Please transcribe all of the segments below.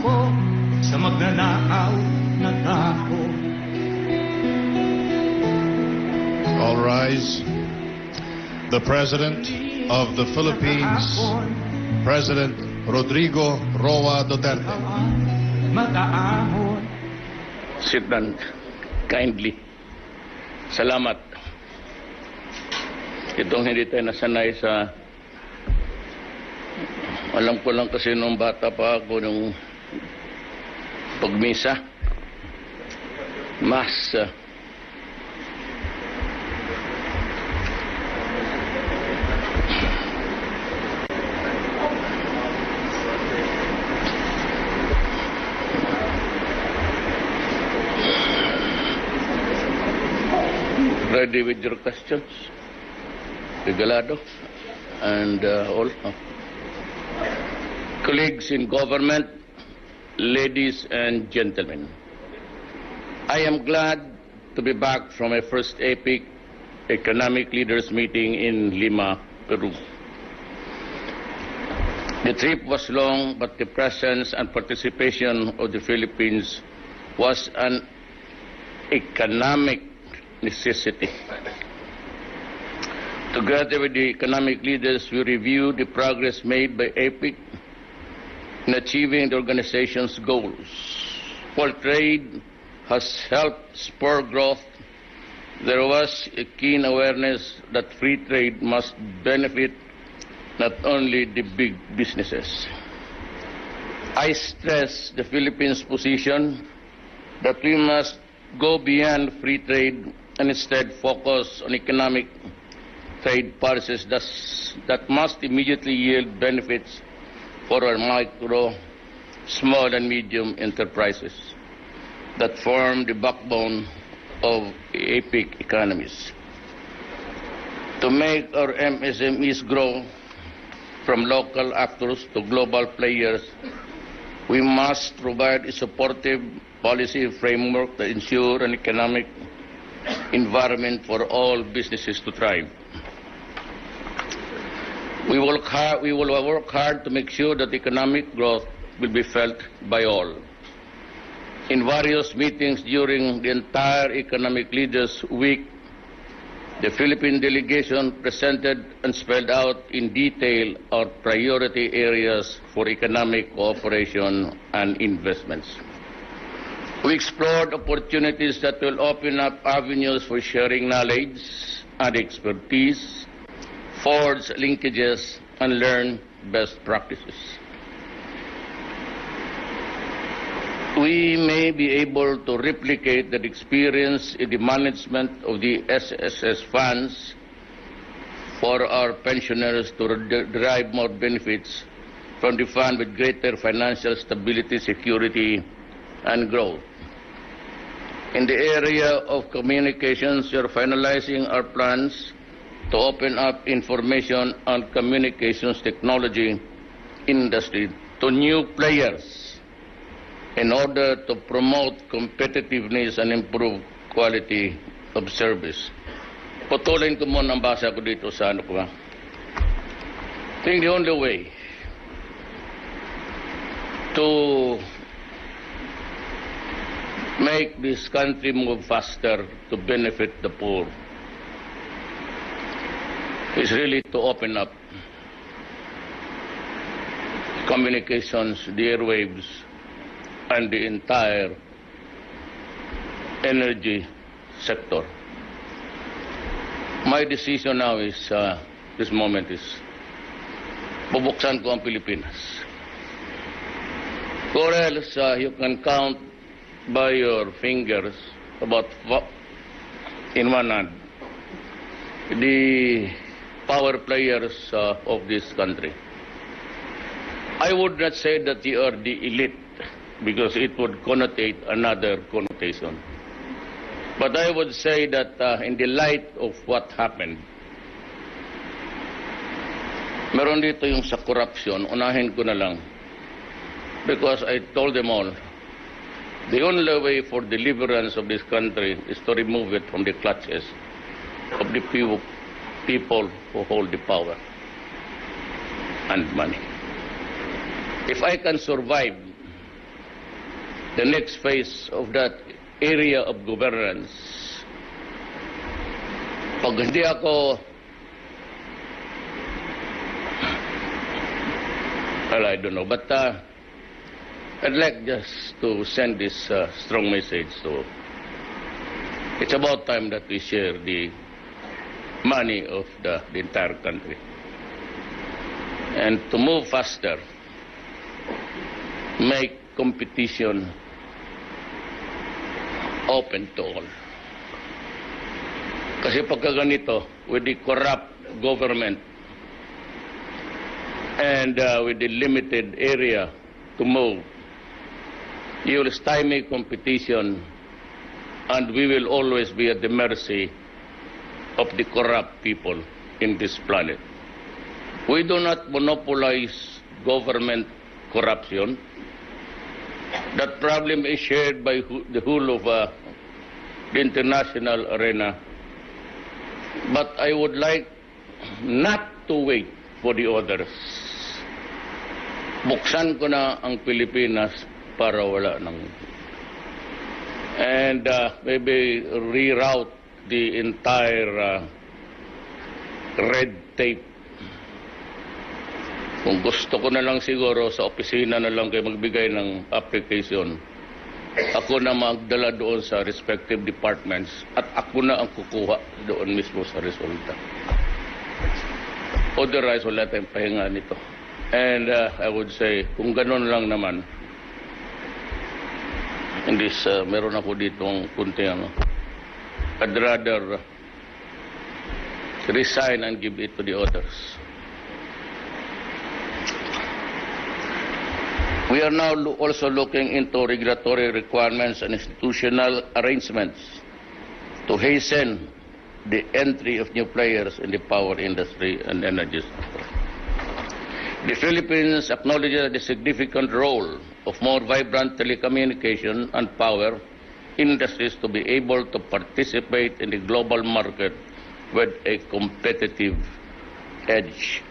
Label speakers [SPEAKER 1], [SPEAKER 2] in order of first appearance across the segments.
[SPEAKER 1] po sa magnanakaw na tao.
[SPEAKER 2] All rise. The President of the Philippines, President Rodrigo Roa Duterte.
[SPEAKER 1] Mag-aahon.
[SPEAKER 3] Sit down kindly. Salamat. Itong hindi tayo nasanay sa... Alam ko lang kasi nung bata pa ako nung pagmisa. Mas... ready with your questions, Regalado, and all. Colleagues in government, ladies and gentlemen, I am glad to be back from my first APEC Economic Leaders Meeting in Lima, Peru. The trip was long, but the presence and participation of the Philippines was an economic necessity. Together with the economic leaders, we reviewed the progress made by APEC in achieving the organization's goals. While trade has helped spur growth, there was a keen awareness that free trade must benefit not only the big businesses. I stress the Philippines' position that we must go beyond free trade and instead focus on economic trade policies that must immediately yield benefits for our micro, small and medium enterprises that form the backbone of APEC economies. To make our MSMEs grow from local actors to global players, we must provide a supportive policy framework that ensure an economic environment for all businesses to thrive. We will work hard to make sure that economic growth will be felt by all. In various meetings during the entire Economic Leaders Week, the Philippine delegation presented and spelled out in detail our priority areas for economic cooperation and investments. We explored opportunities that will open up avenues for sharing knowledge and expertise, forge linkages, and learn best practices. We may be able to replicate that experience in the management of the SSS funds for our pensioners to derive more benefits from the fund with greater financial stability, security, and growth. In the area of communications, we are finalizing our plans to open up information and communications technology industry to new players in order to promote competitiveness and improve quality of service. Patuloyin ko muna ang basa ko dito sa ano ko. I think the only way to make this country move faster to benefit the poor is really to open up communications, the airwaves, and the entire energy sector. My decision now is, this moment is, bubuksan ko ang Pilipinas. Or else, you can count by your fingers about in one hand the power players of this country. I would not say that you are the elite because it would connotate another connotation. But I would say that in the light of what happened, meron dito yung sa corruption, unahin ko na lang. Because I told them all, the only way for deliverance of this country is to remove it from the clutches of the few people who hold the power and money. If I can survive the next phase of that area of governance. Pag hindi ako, well, I don't know, but I'd like just to send this strong message to, it's about time that we share the money of the entire country. And to move faster, make competition open to all. Kasi pagka ganito, with the corrupt government and with the limited area to move, you will stymie competition and we will always be at the mercy of the corrupt people in this planet. We do not monopolize government corruption. That problem is shared by the whole of the international arena. But I would like not to wait for the others. Buksan ko na ang Pilipinas para wala nang. And maybe reroute the entire red tape. Kung gusto ko na lang siguro sa opisina na lang kayo magbigay ng application, ako na magdala doon sa respective departments at ako na ang kukuha doon mismo sa resulta. Otherwise, wala tayong pahinga nito. And I would say, kung ganun lang naman, hindi meron ako ditong kunti I'd rather resign and give it to the others. We are now also looking into regulatory requirements and institutional arrangements to hasten the entry of new players in the power industry and energy sector. The Philippines acknowledges the significant role of more vibrant telecommunication and power industries to be able to participate in the global market with a competitive edge.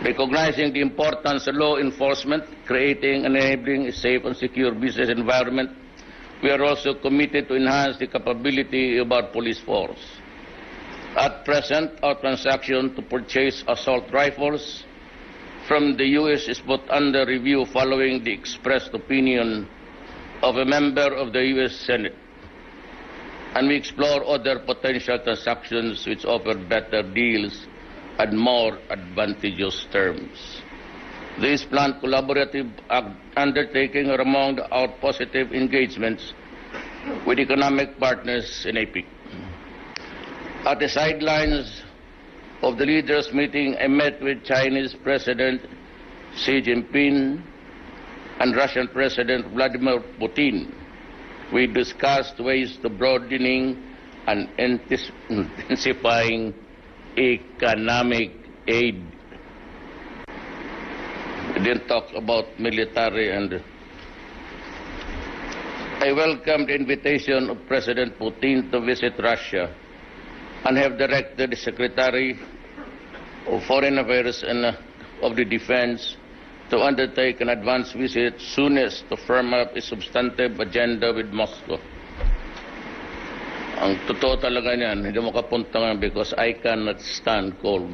[SPEAKER 3] Recognizing the importance of law enforcement, creating and enabling a safe and secure business environment, we are also committed to enhance the capability of our police force. At present, our transaction to purchase assault rifles from the U.S. is put under review following the expressed opinion of a member of the U.S. Senate. And we explore other potential transactions which offer better deals and more advantageous terms. These planned collaborative undertaking are among our positive engagements with economic partners in APEC. At the sidelines of the leaders' meeting, I met with Chinese President Xi Jinping and Russian President Vladimir Putin. We discussed ways to broadening and intensifying economic aid. We didn't talk about military, and I welcome the invitation of President Putin to visit Russia and have directed the Secretary of Foreign Affairs and of the Defense to undertake an advance visit soonest to firm up a substantive agenda with Moscow. Ang totoo talaga niyan, hindi mo kapunta nga because I cannot stand cold.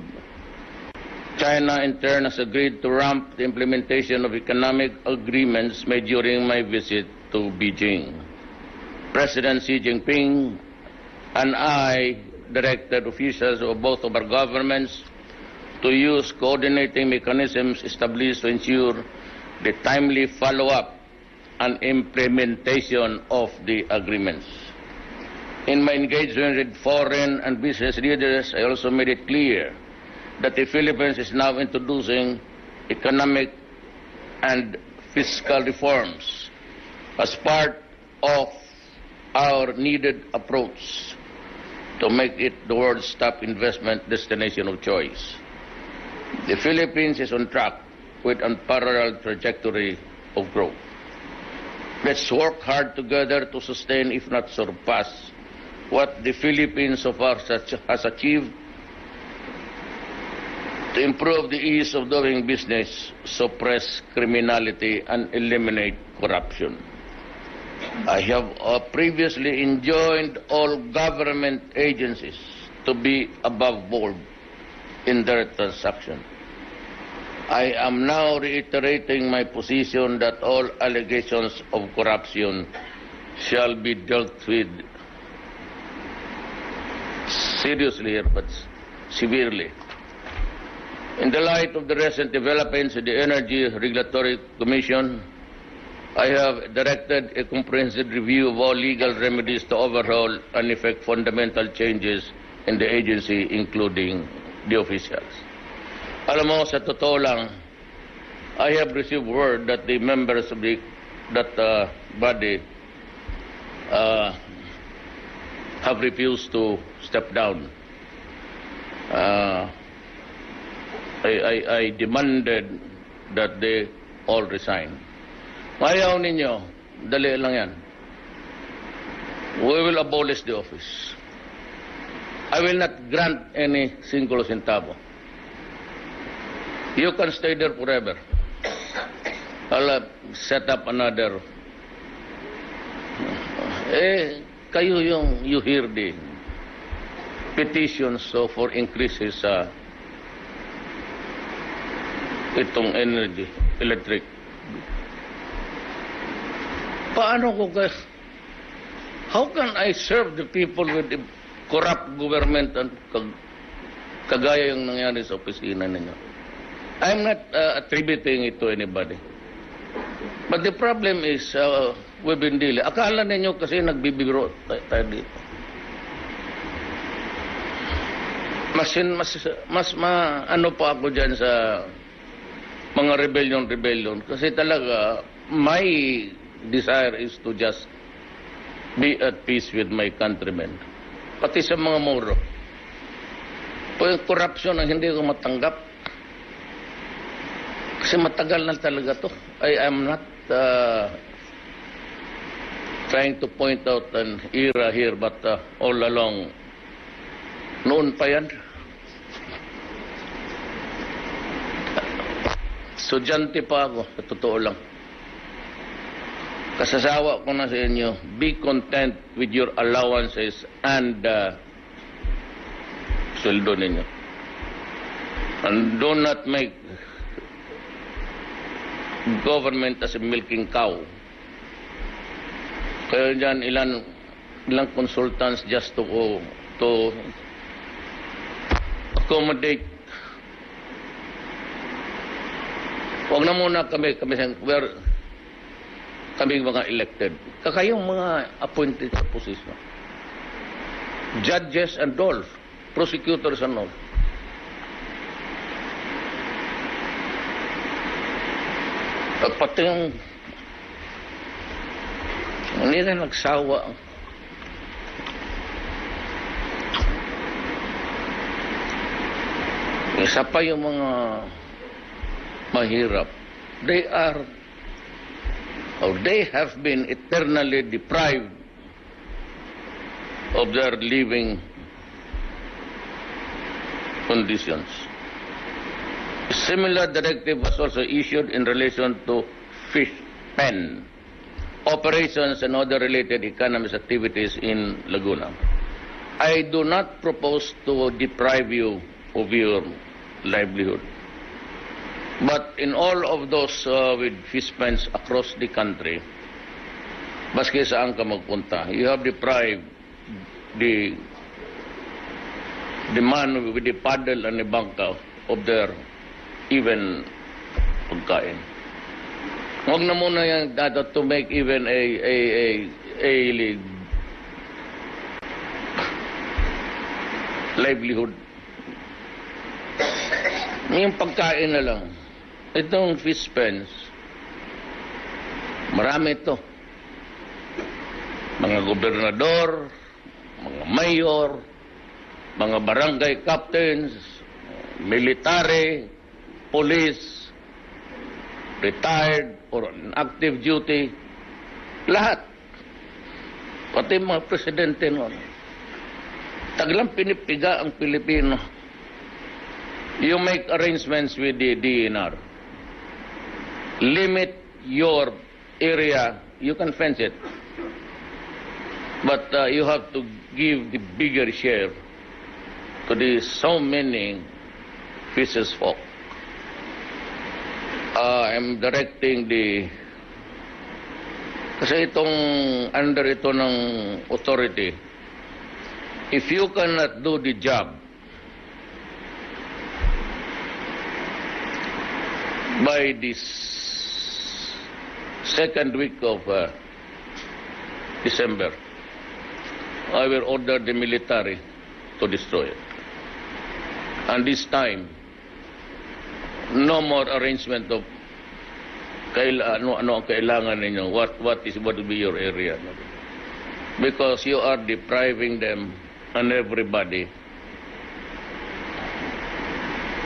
[SPEAKER 3] China in turn has agreed to ramp the implementation of economic agreements made during my visit to Beijing. President Xi Jinping and I directed officials of both of our governments to use coordinating mechanisms established to ensure the timely follow-up and implementation of the agreements. In my engagement with foreign and business leaders, I also made it clear that the Philippines is now introducing economic and fiscal reforms as part of our needed approach to make it the world's top investment destination of choice. The Philippines is on track with unparalleled trajectory of growth. Let's work hard together to sustain, if not surpass, what the Philippines so far has achieved to improve the ease of doing business, suppress criminality, and eliminate corruption. I have previously enjoined all government agencies to be above board in their transaction. I am now reiterating my position that all allegations of corruption shall be dealt with seriously here, but severely. In the light of the recent developments in the Energy Regulatory Commission, I have directed a comprehensive review of all legal remedies to overhaul and effect fundamental changes in the agency, including the officials. Alam mo, sa totoo lang, I have received word that the members of that body have refused to step down. I demanded that they all resign. Ayaw ninyo, dali lang yan. We will abolish the office. I will not grant any single centavo. You can stay there forever. I'll set up another. Kayo you hear the petitions for increases sa itong electric. Paano ko how can I serve the people with the corrupt government and kagaya yung nangyari sa opisina ninyo? I'm not attributing it to anybody. But the problem is, we've been dealing. Akala ninyo kasi nagbibiro tayo dito. Mas ano pa ako dyan sa mga rebellion. Kasi talaga, my desire is to just be at peace with my countrymen. Pati sa mga Moro. Yung corruption ang hindi ko matanggap. Kasi matagal na talaga to. I am not trying to point out an era here, but all along, noon pa yan. Estudyante pa ako, sa totoo lang. Kasasawa ko na sa inyo, be content with your allowances and sweldo ninyo. And do not make government as a milking cow. Kaya dyan, ilang consultants just to accommodate. Huwag na muna kami mga elected. Kakayong mga appointed sa posisyon. Judges and all. Prosecutors and all. At pati yung hindi na nagsawa. Isa pa yung mga mahirap. They have been eternally deprived of their living conditions. A similar directive was also issued in relation to fish pen operations and other related economic activities in Laguna. I do not propose to deprive you of your livelihood. But in all of those with fish pens across the country, baski saan ka magpunta, you have deprived the man with the paddle and the bangka of their even pagkain. Huwag na muna yung data to make even a livelihood. Yung pagkain na lang. Itong fish pens, marami ito. Mga gobernador, mga mayor, mga barangay captains, military, police, retired or on active duty, lahat. Pati mga presidente noon. Taglang pinipiga ang Pilipino. You make arrangements with the DNR. Limit your area. You can fence it. But you have to give the bigger share to the so many fishes folk. I'm directing kasi itong under ito ng authority, if you cannot do the job by this second week of December, I will order the military to destroy it. And this time, no more arrangement of ano ang kailangan ninyo, what will be your area. Because you are depriving them and everybody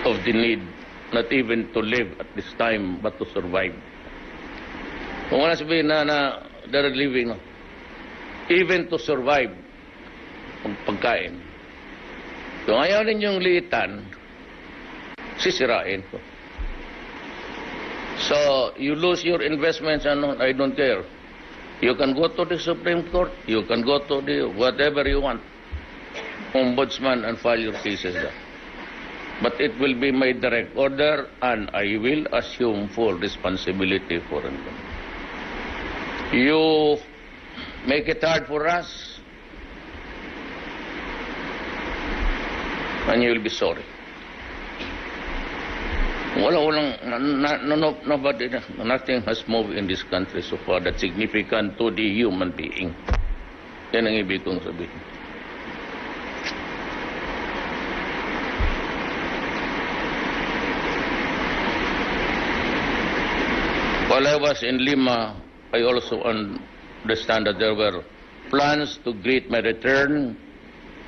[SPEAKER 3] of the need, not even to live at this time, but to survive. Kung wala sabihin na they're living, even to survive, pagkain. Kung ayaw ninyong liitan, sisirain ko. So, you lose your investments and I don't care. You can go to the Supreme Court, you can go to the whatever you want, Ombudsman, and file your cases there. But it will be my direct order and I will assume full responsibility for it. You make it hard for us and you will be sorry. Nobody, nothing has moved in this country so far that's significant to the human being. Yan ang ibig kong sabihin. While I was in Lima, I also understand that there were plans to greet my return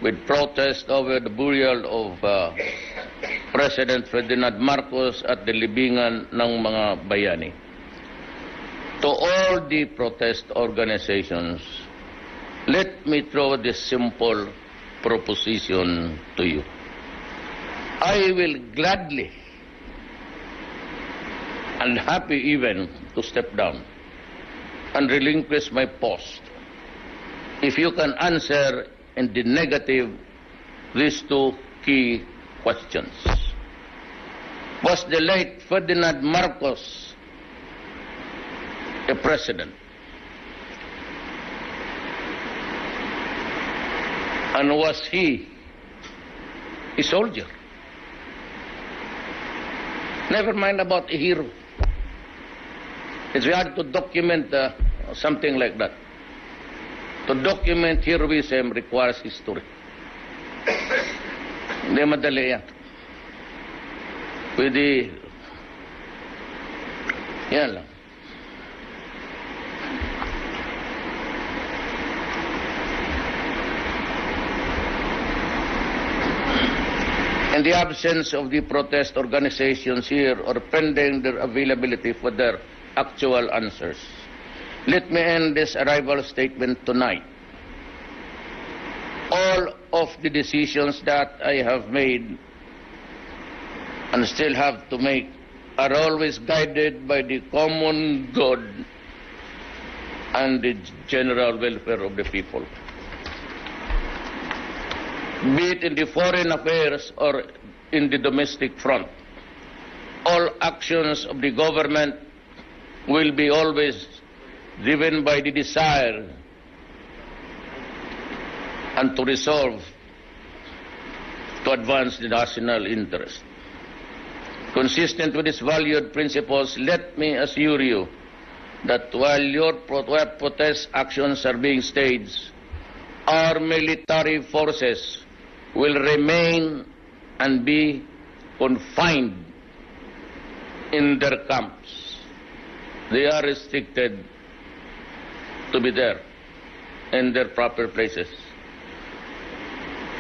[SPEAKER 3] with protest over the burial of President Ferdinand Marcos at the libingan ng mga bayani. To all the protest organizations, let me throw this simple proposition to you. I will gladly and happy even to step down and relinquish my post if you can answer in the negative these two key questions. Was the late Ferdinand Marcos a president? And was he a soldier? Never mind about a hero. It's hard to document something like that. To document heroism requires history. Hindi madali yan. Pwede, yan lang. In the absence of the protest organizations here or pending their availability for their actual answers, let me end this arrival statement tonight. All of the decisions that I have made and still have to make are always guided by the common good and the general welfare of the people. Be it in the foreign affairs or in the domestic front, all actions of the government will be always driven by the desire and to resolve to advance the national interest. Consistent with these valued principles, let me assure you that while your protest actions are being staged, our military forces will remain and be confined in their camps. They are restricted to be there in their proper places.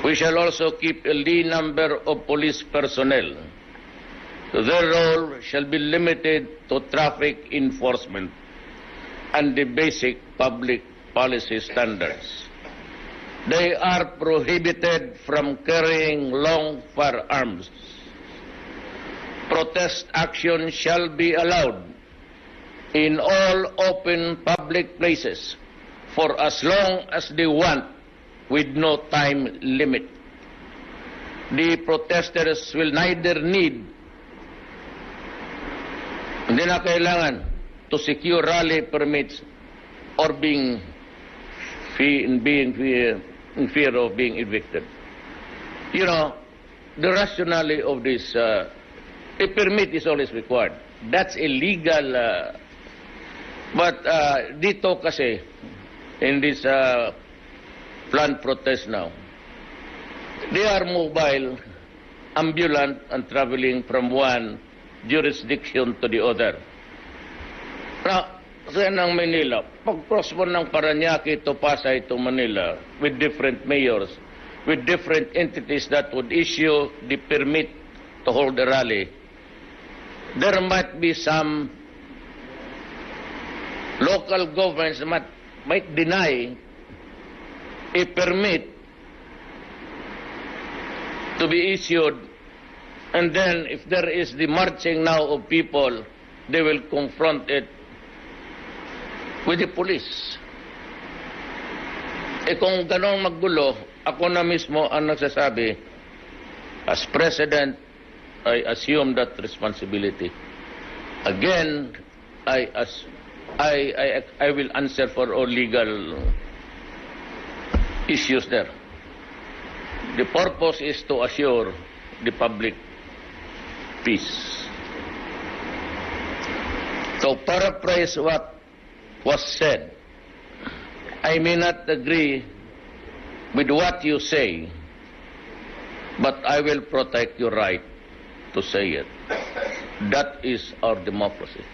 [SPEAKER 3] We shall also keep a lean number of police personnel. Their role shall be limited to traffic enforcement and the basic public policy standards. They are prohibited from carrying long firearms. Protest action shall be allowed in all open public places for as long as they want with no time limit. The protesters will neither need, hindi na kailangan to secure rally permits or in fear of being evicted. You know, the rationale of this, a permit is always required. That's illegal. But dito kasi, in this planned protest now, they are mobile, ambulant, and traveling from one jurisdiction to the other. Now, sa ng Manila, pag-cross mo ng Paranaque to Pasay to Manila with different mayors, with different entities that would issue the permit to hold the rally, there might be some local governments that might deny a permit to be issued, and then if there is the marching now of people, they will confront it with the police. Kung ganong maggulo, ako na mismo ang nagsasabi, as president, I assume that responsibility. Again, I will answer for all legal issues there. The purpose is to assure the public peace. To paraphrase what was said, I may not agree with what you say, but I will protect your right to say it. That is our democracy.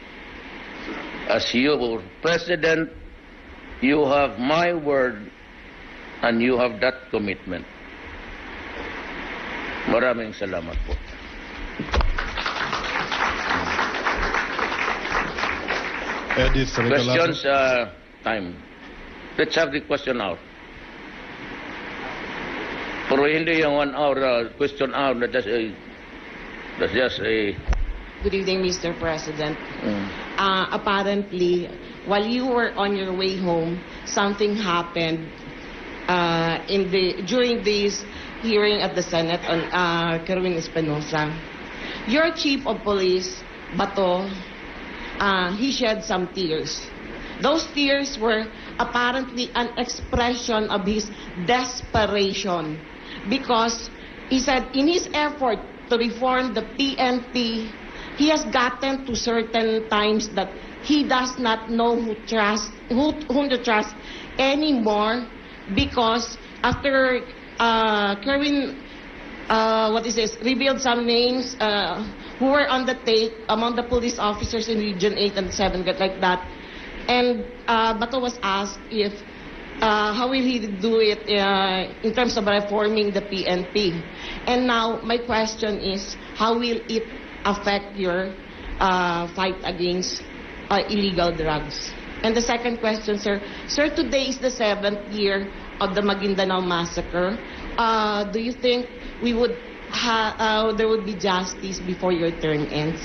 [SPEAKER 3] As your president, you have my word and you have that commitment. Maraming salamat po. Questions, time. Let's have the question hour. Pero hindi yung 1 hour question hour. That's just a...
[SPEAKER 4] Good evening, Mr. President. Apparently, while you were on your way home, something happened during this hearing at the Senate on Kerwin Espinosa. Your chief of police, Bato, he shed some tears. Those tears were apparently an expression of his desperation because he said in his effort to reform the PNP, he has gotten to certain times that he does not know whom to trust anymore because after Kerwin revealed some names who were on the tape among the police officers in Region 8 and 7, like that. And Bato was asked if how will he do it in terms of reforming the PNP. And now my question is, how will it affect your fight against illegal drugs? And the second question, sir. Sir, today is the 7th year of the Maguindanao massacre. Do you think we would there would be justice before your term ends?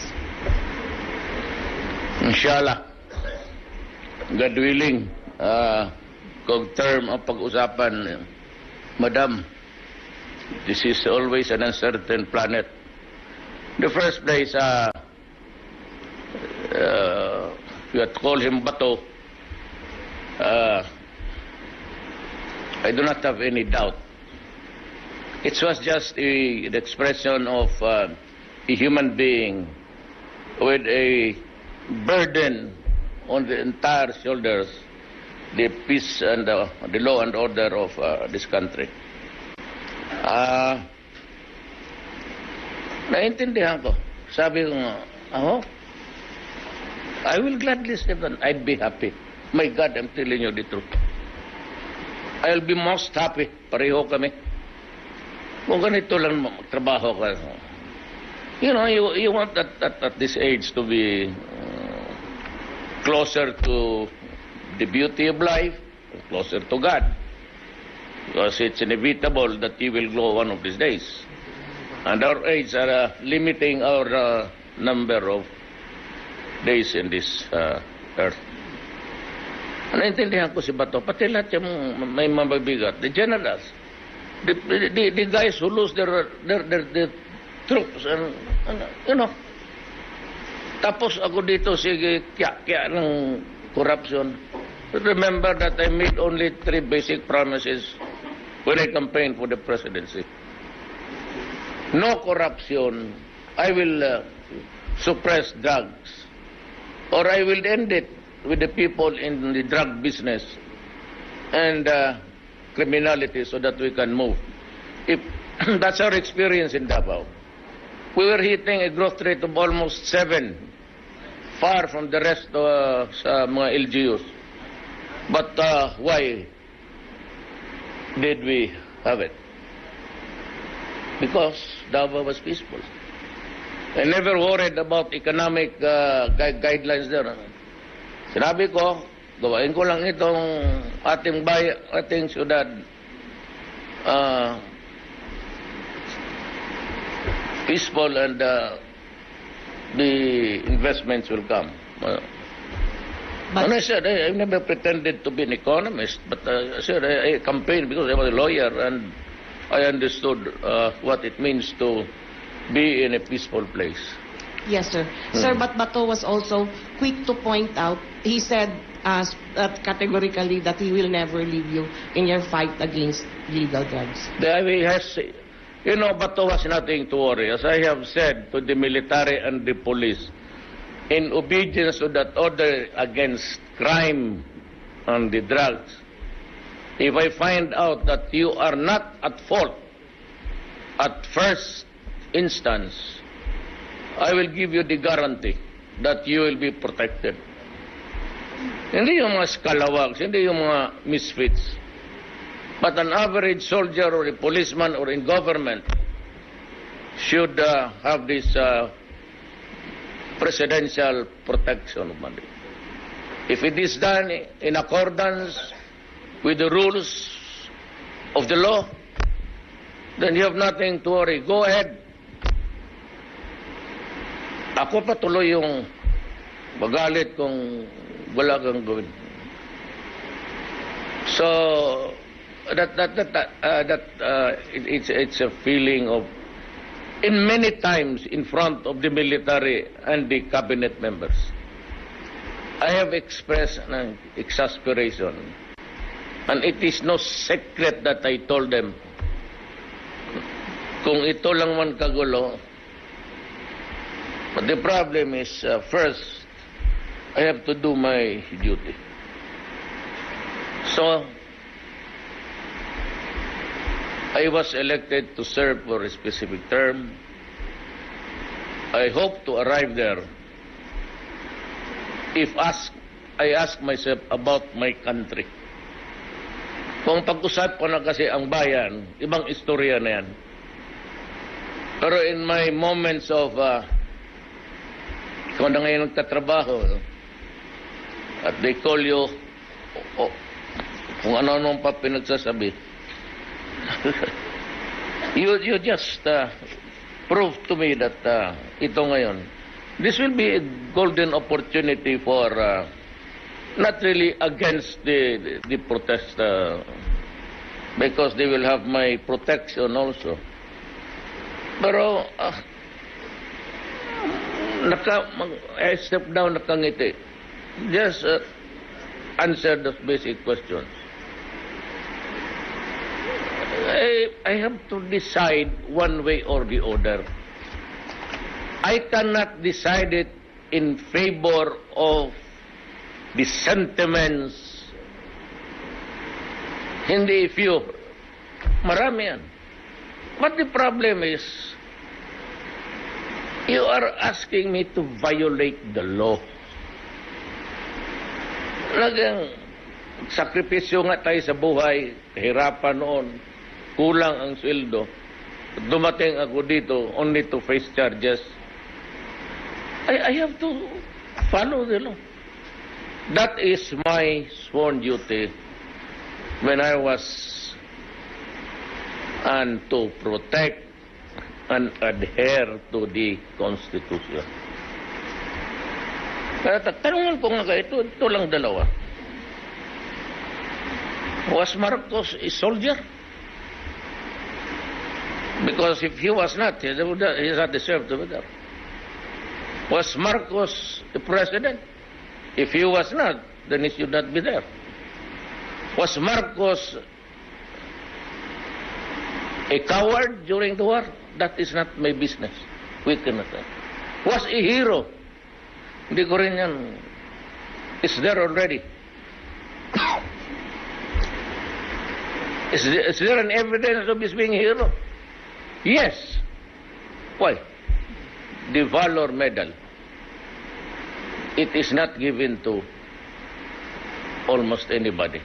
[SPEAKER 3] Inshallah. God willing, kung term ang pag-usapan, Madam, this is always an uncertain planet. In the first place, you had to call him Bato. I do not have any doubt. It was just an expression of a human being with a burden on the entire shoulders, the peace and the law and order of this country. Naintindihan ko. Sabi ko nga, I will gladly step down. I'd be happy. My God, I'm telling you the truth. I'll be most happy. Pareho kami. Kung ganito lang magtrabaho ka. You know, you want at this age to be closer to the beauty of life, closer to God. Because it's inevitable that He will go one of these days. And our age are limiting our number of days in this earth. Naintindihan ko si Bato, pati lahat yung may mabibigat. The generals, the guys who lose their troops, and you know. Tapos ako dito, sige, kya ng corruption. Remember that I made only 3 basic promises when I campaigned for the presidency. No corruption. I will suppress drugs. Or I will end it with the people in the drug business and criminality so that we can move. If that's our experience in Davao. We were hitting a growth rate of almost 7, far from the rest sa mga LGUs. But why did we have it? Because Davao was peaceful. I never worried about economic guidelines there. Sinabi ko, gawain ko lang itong ating syudad peaceful and the investments will come. And I said, I never pretended to be an economist, but I said I campaigned because I was a lawyer and I understood what it means to be in a peaceful place.
[SPEAKER 4] Yes, sir. Sir, but Bato was also quick to point out, he said categorically that he will never leave you in your fight against illegal drugs.
[SPEAKER 3] You know, Bato has nothing to worry. As I have said to the military and the police, in obedience to that order against crime and the drugs, if I find out that you are not at fault at first instance, I will give you the guarantee that you will be protected. Hindi yung mga scalawags, hindi yung mga misfits. But an average soldier or a policeman or in government should have this presidential protection of money. If it is done in accordance with the rules of the law, then you have nothing to worry. Go ahead. Ako pa tuloy yung magalit kung wala kang gawin. So it's a feeling of, in many times in front of the military and the cabinet members, I have expressed an exasperation, and it is no secret that I told them, kung ito lang man kagulo. But the problem is, first, I have to do my duty. So, I was elected to serve for a specific term. I hope to arrive there. I ask myself about my country. Kung pag-usap ko na kasi ang bayan, ibang istorya na yan. Pero in my moments of ikaw na ngayon nagtatrabaho, at they call you, kung ano-ano pa pinagsasabi, you just prove to me that ito ngayon, this will be a golden opportunity for, not really against the protest, because they will have my protection also. Pero, I step down, nakangiti. Just answer those basic questions. I have to decide one way or the other. I cannot decide it in favor of the sentiments. Hindi few. Marami yan. But the problem is, you are asking me to violate the law. Talagang sakripisyo nga tayo sa buhay, hirapan noon, kulang ang sweldo. Dumating ako dito only to face charges. I have to follow the law. That is my sworn duty when I was and to protect and adhere to the Constitution. Kaya tanungan ko nga ito lang dalawa. Was Marcos a soldier? Because if he was not, he does not deserve to be there. Was Marcos the president? If he was not, then he should not be there. Was Marcos a coward during the war? That is not my business. We cannot. Was a hero? Hindi ko rin yan. It's there already. Is there an evidence of his being a hero? Yes. Why? The Valor Medal. It is not given to almost anybody,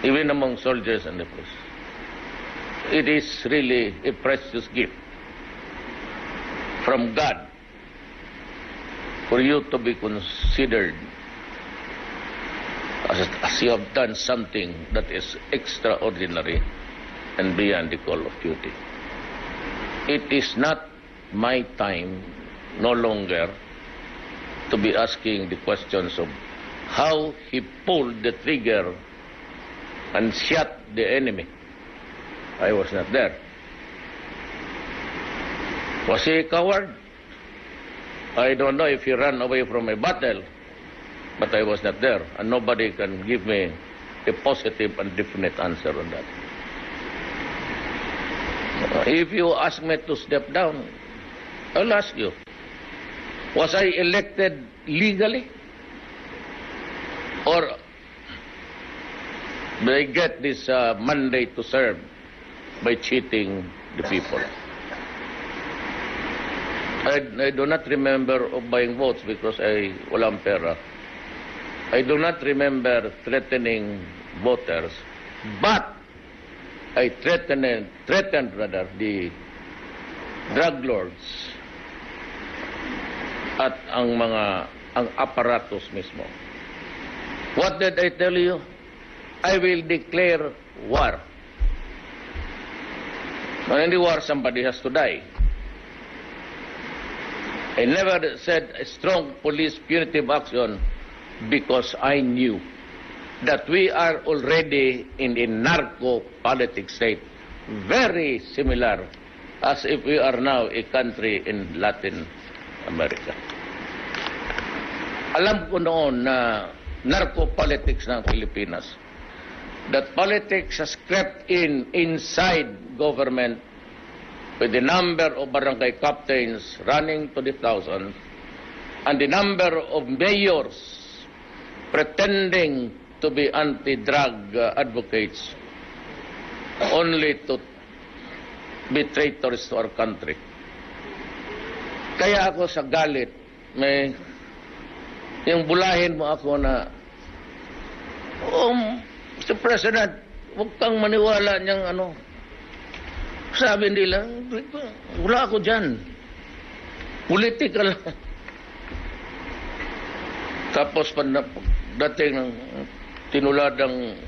[SPEAKER 3] even among soldiers and the police. It is really a precious gift from God for you to be considered as you have done something that is extraordinary and beyond the call of duty. It is not my time no longer to be asking the questions of how he pulled the trigger and shot the enemy. I was not there. Was he a coward? I don't know if he ran away from a battle, but I was not there, and nobody can give me a positive and definite answer on that. If you ask me to step down, I'll ask you, was I elected legally? Or did I get this mandate to serve by cheating the people? I do not remember of buying votes because walang pera. I do not remember threatening voters, but I threatened the drug lords at ang apparatus mismo. What did I tell you? I will declare war. Now, in the war, somebody has to die. I never said a strong police punitive action because I knew that we are already in a narco-politics state, very similar as if we are now a country in Latin America. Alam ko noon na narco-politics ng Pilipinas, that politics has crept inside government with the number of barangay captains running to the thousands and the number of mayors pretending to be anti-drug advocates only to be traitors to our country. Kaya ako sa Galit, yung bulahin mo ako na, Mr. President, huwag kang maniwala niyang sabi nila, wala ako dyan. Political. Tapos dating ng tinuladang,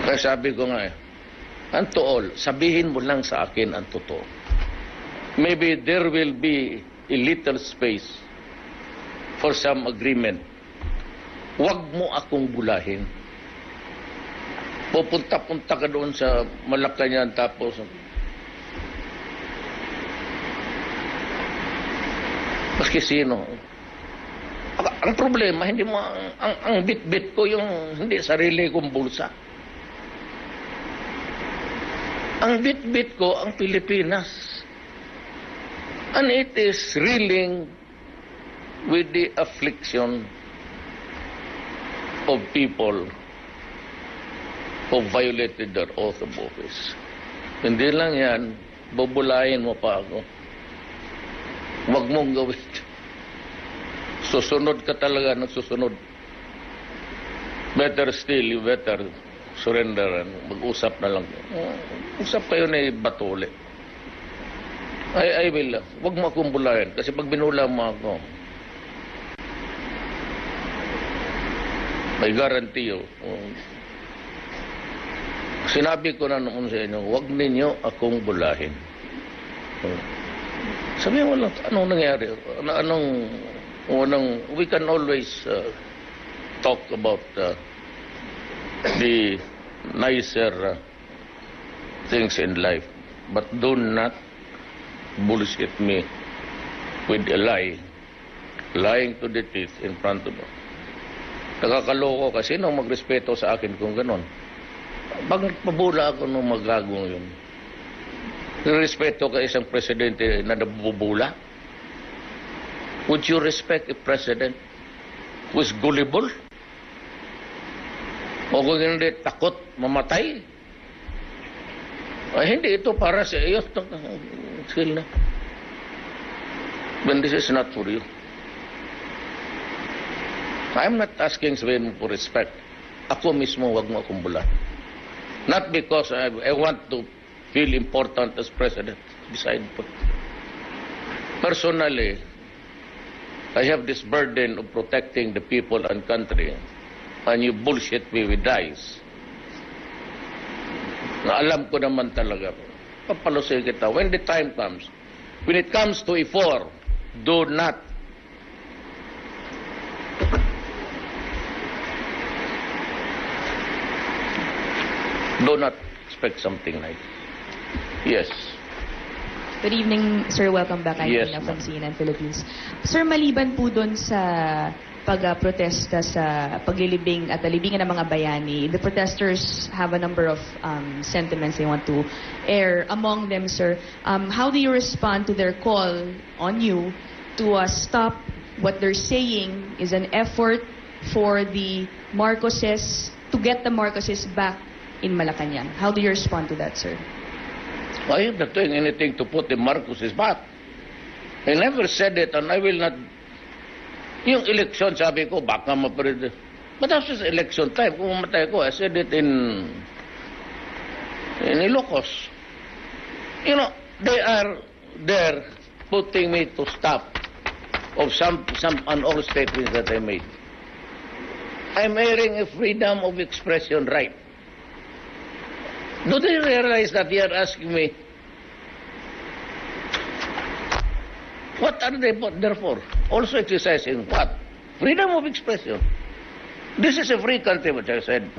[SPEAKER 3] kaya sabi ko nga ang tool, sabihin mo lang sa akin ang totoo. Maybe there will be a little space for some agreement. Huwag mo akong bulahin. Pupunta-punta ka doon sa Malacanang tapos maski sino. Ang problema, hindi mo ang bit-bit ko yung hindi sarili kong bulsa. Ang bit-bit ko ang Pilipinas. And it is reeling with the affliction of people who violated their oath of office. Hindi lang yan, bubulayin mo pa ako. Huwag mong gawin. Susunod ka talaga, nagsusunod. Better still, you better surrender and mag-usap na lang. Usap kayo na batuli. I will. Huwag mo akong bulayin kasi pag binula mo ako, may guarantee you. Sinabi ko na noon sa inyo, huwag ninyo akong bulahin. Sabihin mo lang, anong nangyari? We can always talk about the nicer things in life. But do not bullshit me with a lie, lying to the teeth in front of me. Nakakaloko kasi nung magrespeto sa akin kung ganon. Pag nagpabula ako nung magagong yun, respeto ka isang presidente na nabubula? Would you respect a president who is gullible? O kung hindi takot mamatay? Ay, hindi ito para sa iyo. Skill na. When this is not for you. I'm not asking Sven for respect. Ako mismo, wag mo akong bulan. Not because I want to feel important as president. Beside po. Personally, I have this burden of protecting the people and country. And you bullshit me with lies. Na alam ko naman talaga. Papalusin kita. When the time comes, when it comes to E4, do not expect something like yes.
[SPEAKER 5] Good evening, sir. Welcome back. I'm
[SPEAKER 3] Yes,
[SPEAKER 5] Tina
[SPEAKER 3] ma'am.
[SPEAKER 5] from CNN Philippines. Sir, maliban po doon sa pag-protesta sa paglilibing at libingan ng mga bayani, the protesters have a number of sentiments they want to air. Among them, sir, how do you respond to their call on you to stop what they're saying is an effort for the Marcoses, to get the Marcoses back in Malacanang? How do you respond to that, sir?
[SPEAKER 3] I am not doing anything to put the Marcoses back. I never said it and I will not. Yung election, sabi ko, baka maparid. But after election time, kung mamatay ko, I said it in Ilocos. You know, they are there putting me to stop of some unall statements that I made. I'm airing a freedom of expression right. Do they realize that they are asking me, what are they there for? Also exercising what? Freedom of expression. This is a free country, which I said.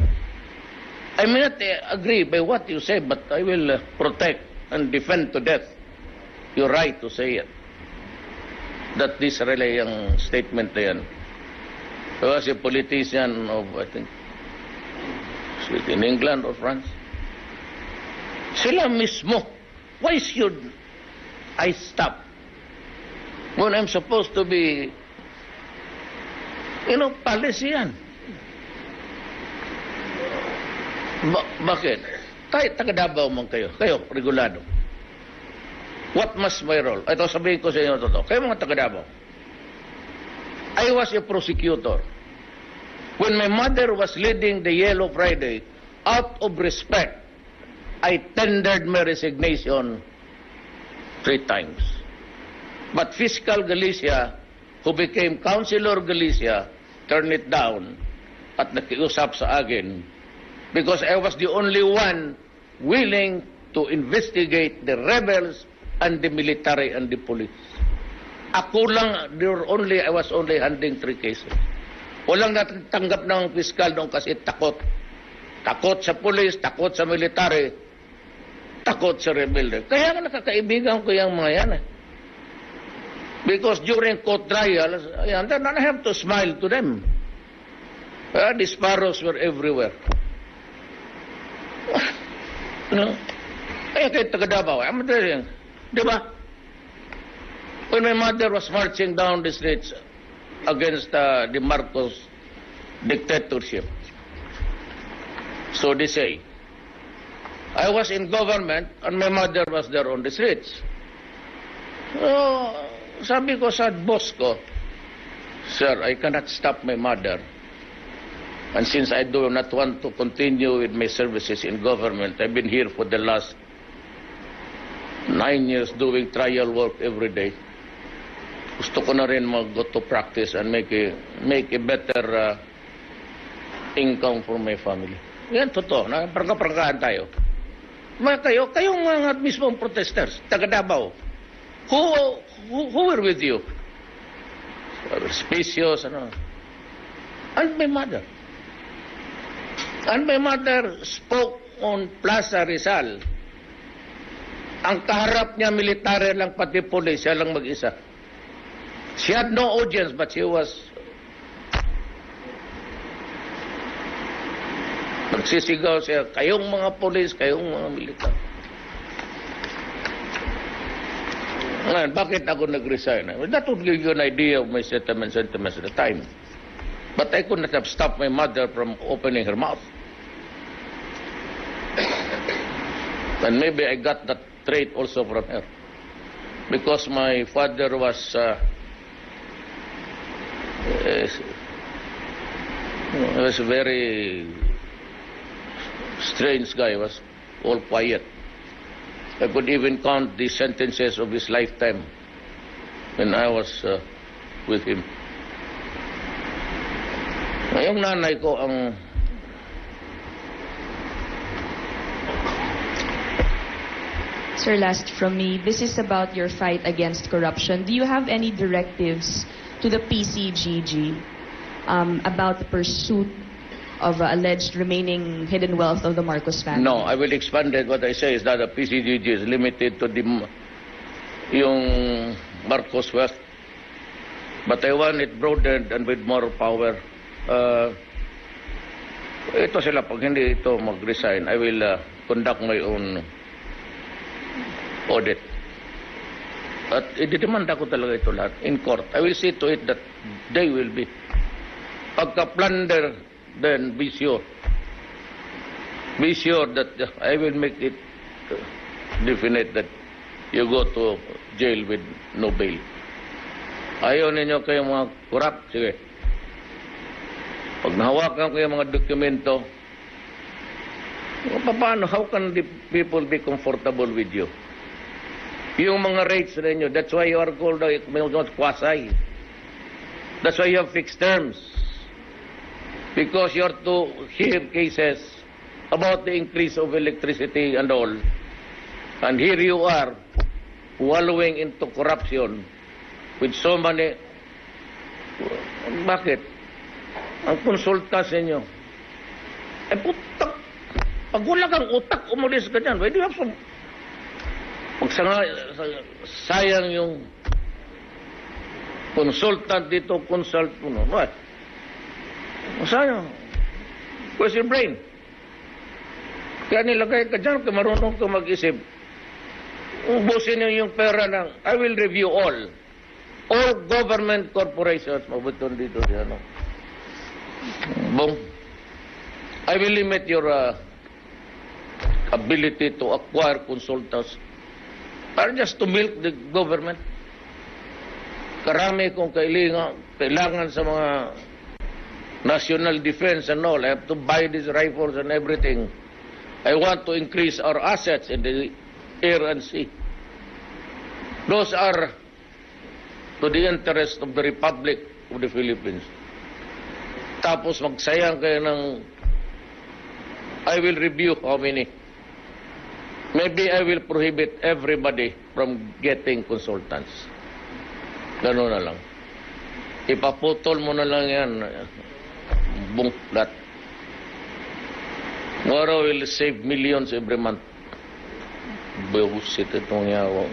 [SPEAKER 3] I may not agree by what you say, but I will protect and defend to death your right to say it. That this really yung statement na yan. I was a politician of, I think, in England or France. Sila mismo, why should I stop when I'm supposed to be, policy yan? Bakit? Kahit taga-Davao man kayo, regulado. What must my role? Ito, sabihin ko sa inyo totoo. Kayo mga taga-Davao, I was a prosecutor. When my mother was leading the Yellow Friday, out of respect, I tendered my resignation 3 times. But Fiscal Galicia, who became Councilor Galicia, turned it down at nakiusap sa akin because I was the only one willing to investigate the rebels and the military and the police. Ako lang, I was only handling 3 cases. Walang natanggap ng fiskal noon kasi takot. Takot sa police, takot sa military, takot sa rebelde. Kaya nga nakakaibigan ko yung mga yan. Because during court trials, then I have to smile to them. The sparrows were everywhere. Kaya kayo taga-Davao, I'm telling you, di ba? When my mother was marching down the streets against the Marcos dictatorship, so they say, I was in government and my mother was there on the streets. So, sabi ko sa boss ko, Sir, I cannot stop my mother. And since I do not want to continue with my services in government, I've been here for the last 9 years doing trial work every day. Gusto ko na rin mag-go to practice and make a better income for my family. Yan, totoo. Prangka-prangkahan tayo. Kayong mga mismong protesters, taga-Davao, who were with you? Specious, And my mother. And my mother spoke on Plaza Rizal. Ang kaharap niya, military lang, pati police, siya lang mag-isa. She had no audience, but she was nagsisigaw siya, kayong mga police, kayong mga militar. Ngayon, bakit ako nag-resign? That would give you an idea of my sentiments at the time. But I could not have stopped my mother from opening her mouth. And maybe I got that trait also from her. Because my father was a very strange guy, was all quiet. I could even count the sentences of his lifetime when I was with him. Yung nanay ko ang
[SPEAKER 5] Sir, last from me. This is about your fight against corruption. Do you have any directives to the PCGG about the pursuit of alleged remaining hidden wealth of the Marcos family?
[SPEAKER 3] No, I will expand it. What I say is that the PCGG is limited to yung Marcos wealth. But I want it broadened and with more power. Ito sila, pag hindi ito mag-resign, I will conduct my own audit. At ididemanda ko talaga ito lahat in court. I will see to it that they will be. Pagka-plunder, then be sure that I will make it definite that you go to jail with no bail. Ayaw ninyo kayong mga corrupt, sige. Pag nahawakan ko yung mga dokumento, paano? How can the people be comfortable with you? Yung mga rates ninyo, that's why you are called quasi. That's why you have fixed terms. Because you are to hear cases about the increase of electricity and all. And here you are, wallowing into corruption with so many. Bakit? Ang konsulta sa inyo. Putak. Pag wala kang utak, umalis ka dyan. Why do you have some... sayang yung consultant dito, consult mo. What? Sayang. Where's your brain? Kaya nilagay ka dyan, kaya marunong ka mag-isip. Ubusin niyo yung pera ng, I will review all government corporations. Mabuton dito siya, no? Boom. I will limit your ability to acquire consultants para just to milk the government. Karami kong kailangan sa mga national defense and all. I have to buy these rifles and everything. I want to increase our assets in the air and sea. Those are to the interest of the Republic of the Philippines. Tapos magsayang kayo ng I will review how many. Maybe I will prohibit everybody from getting consultants. Gano'n na lang. Ipaputol mo na lang yan. Bungklat. Moro will save millions every month. Bullshit itong yawa.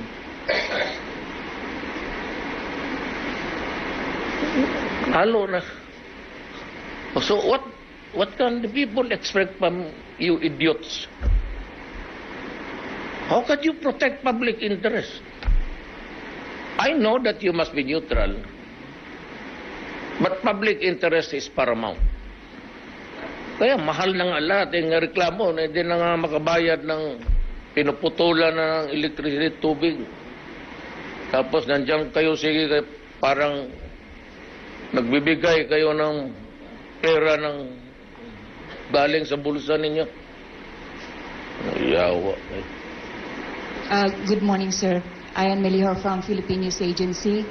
[SPEAKER 3] Halo na. So what can the people expect from you idiots? How can you protect public interest? I know that you must be neutral, but public interest is paramount. Kaya mahal na nga lahat yung reklamo na hindi na nga makabayad ng pinuputulan na ng electricity, tubig. Tapos nandiyan kayo, sige, parang nagbibigay kayo ng pera ng galing sa bulsa ninyo. Yawa.
[SPEAKER 6] Good morning, sir. I am Melihor from Philippine News Agency.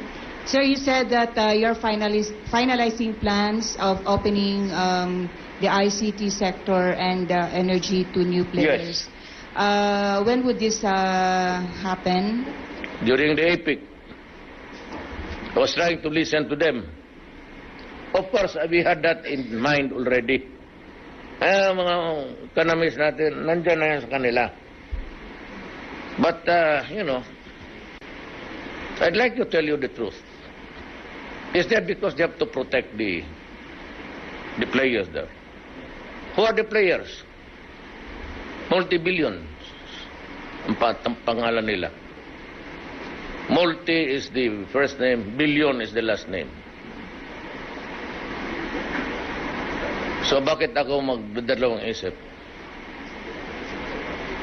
[SPEAKER 6] Sir, you said that you're finalizing plans of opening the ICT sector and energy to new players.
[SPEAKER 3] Yes.
[SPEAKER 6] When would this happen?
[SPEAKER 3] During the APEC, I was trying to listen to them. Of course, we had that in mind already. Mga economists natin, nandyan na yan sa kanila. But, I'd like to tell you the truth. Is that because they have to protect the players there? Who are the players? Multi-billions. Ang pangalan nila. Multi is the first name, billion is the last name. So bakit ako magdadalawang isip?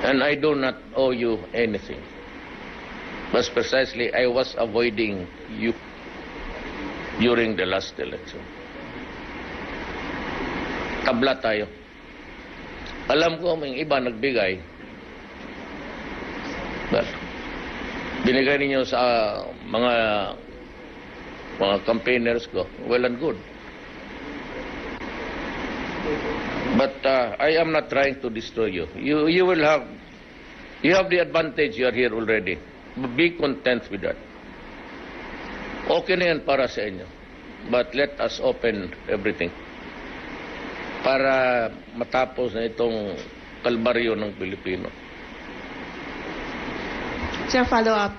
[SPEAKER 3] And I do not owe you anything. But precisely, I was avoiding you during the last election. Tabla tayo. Alam ko may iba nagbigay. But, binigay ninyo sa mga campaigners ko. Well and good. But I am not trying to destroy you. You have the advantage. You are here already. Be content with that. Okay na yan para sa inyo. But let us open everything. Para matapos na itong kalbaryo ng Pilipino.
[SPEAKER 6] Sir, follow up.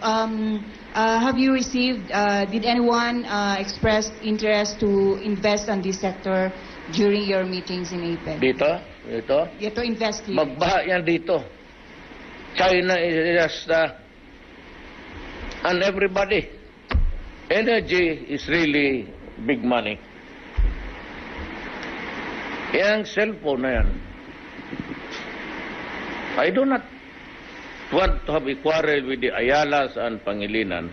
[SPEAKER 6] Have you received, did anyone express interest to invest on this sector during your meetings in APEC?
[SPEAKER 3] Dito?
[SPEAKER 6] Yeah, to invest here.
[SPEAKER 3] Magbaha yan dito. China is just, and everybody. Energy is really big money. Yang cellphone na yan. I do not want to have a quarrel with the Ayalas and Pangilinan.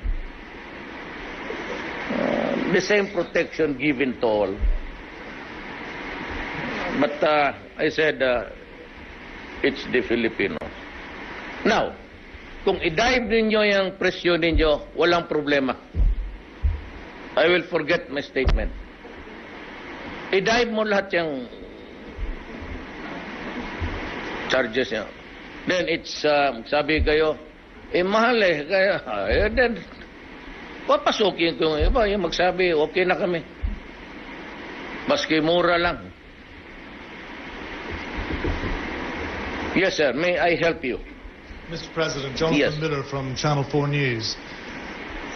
[SPEAKER 3] The same protection given to all. But I said, it's the Filipinos. Now, kung i-dive ninyo yung presyo ninyo, walang problema. I will forget my statement. I-dive mo lahat yung charges niya. Then it's, sabi kayo, mahal eh. Kaya, then, papasukin ko yung iba, yung magsabi, okay na kami. Maski mura lang. Yes, sir. May I help you?
[SPEAKER 7] Mr. President, Jonathan
[SPEAKER 3] Yes.
[SPEAKER 7] Miller from Channel 4 News.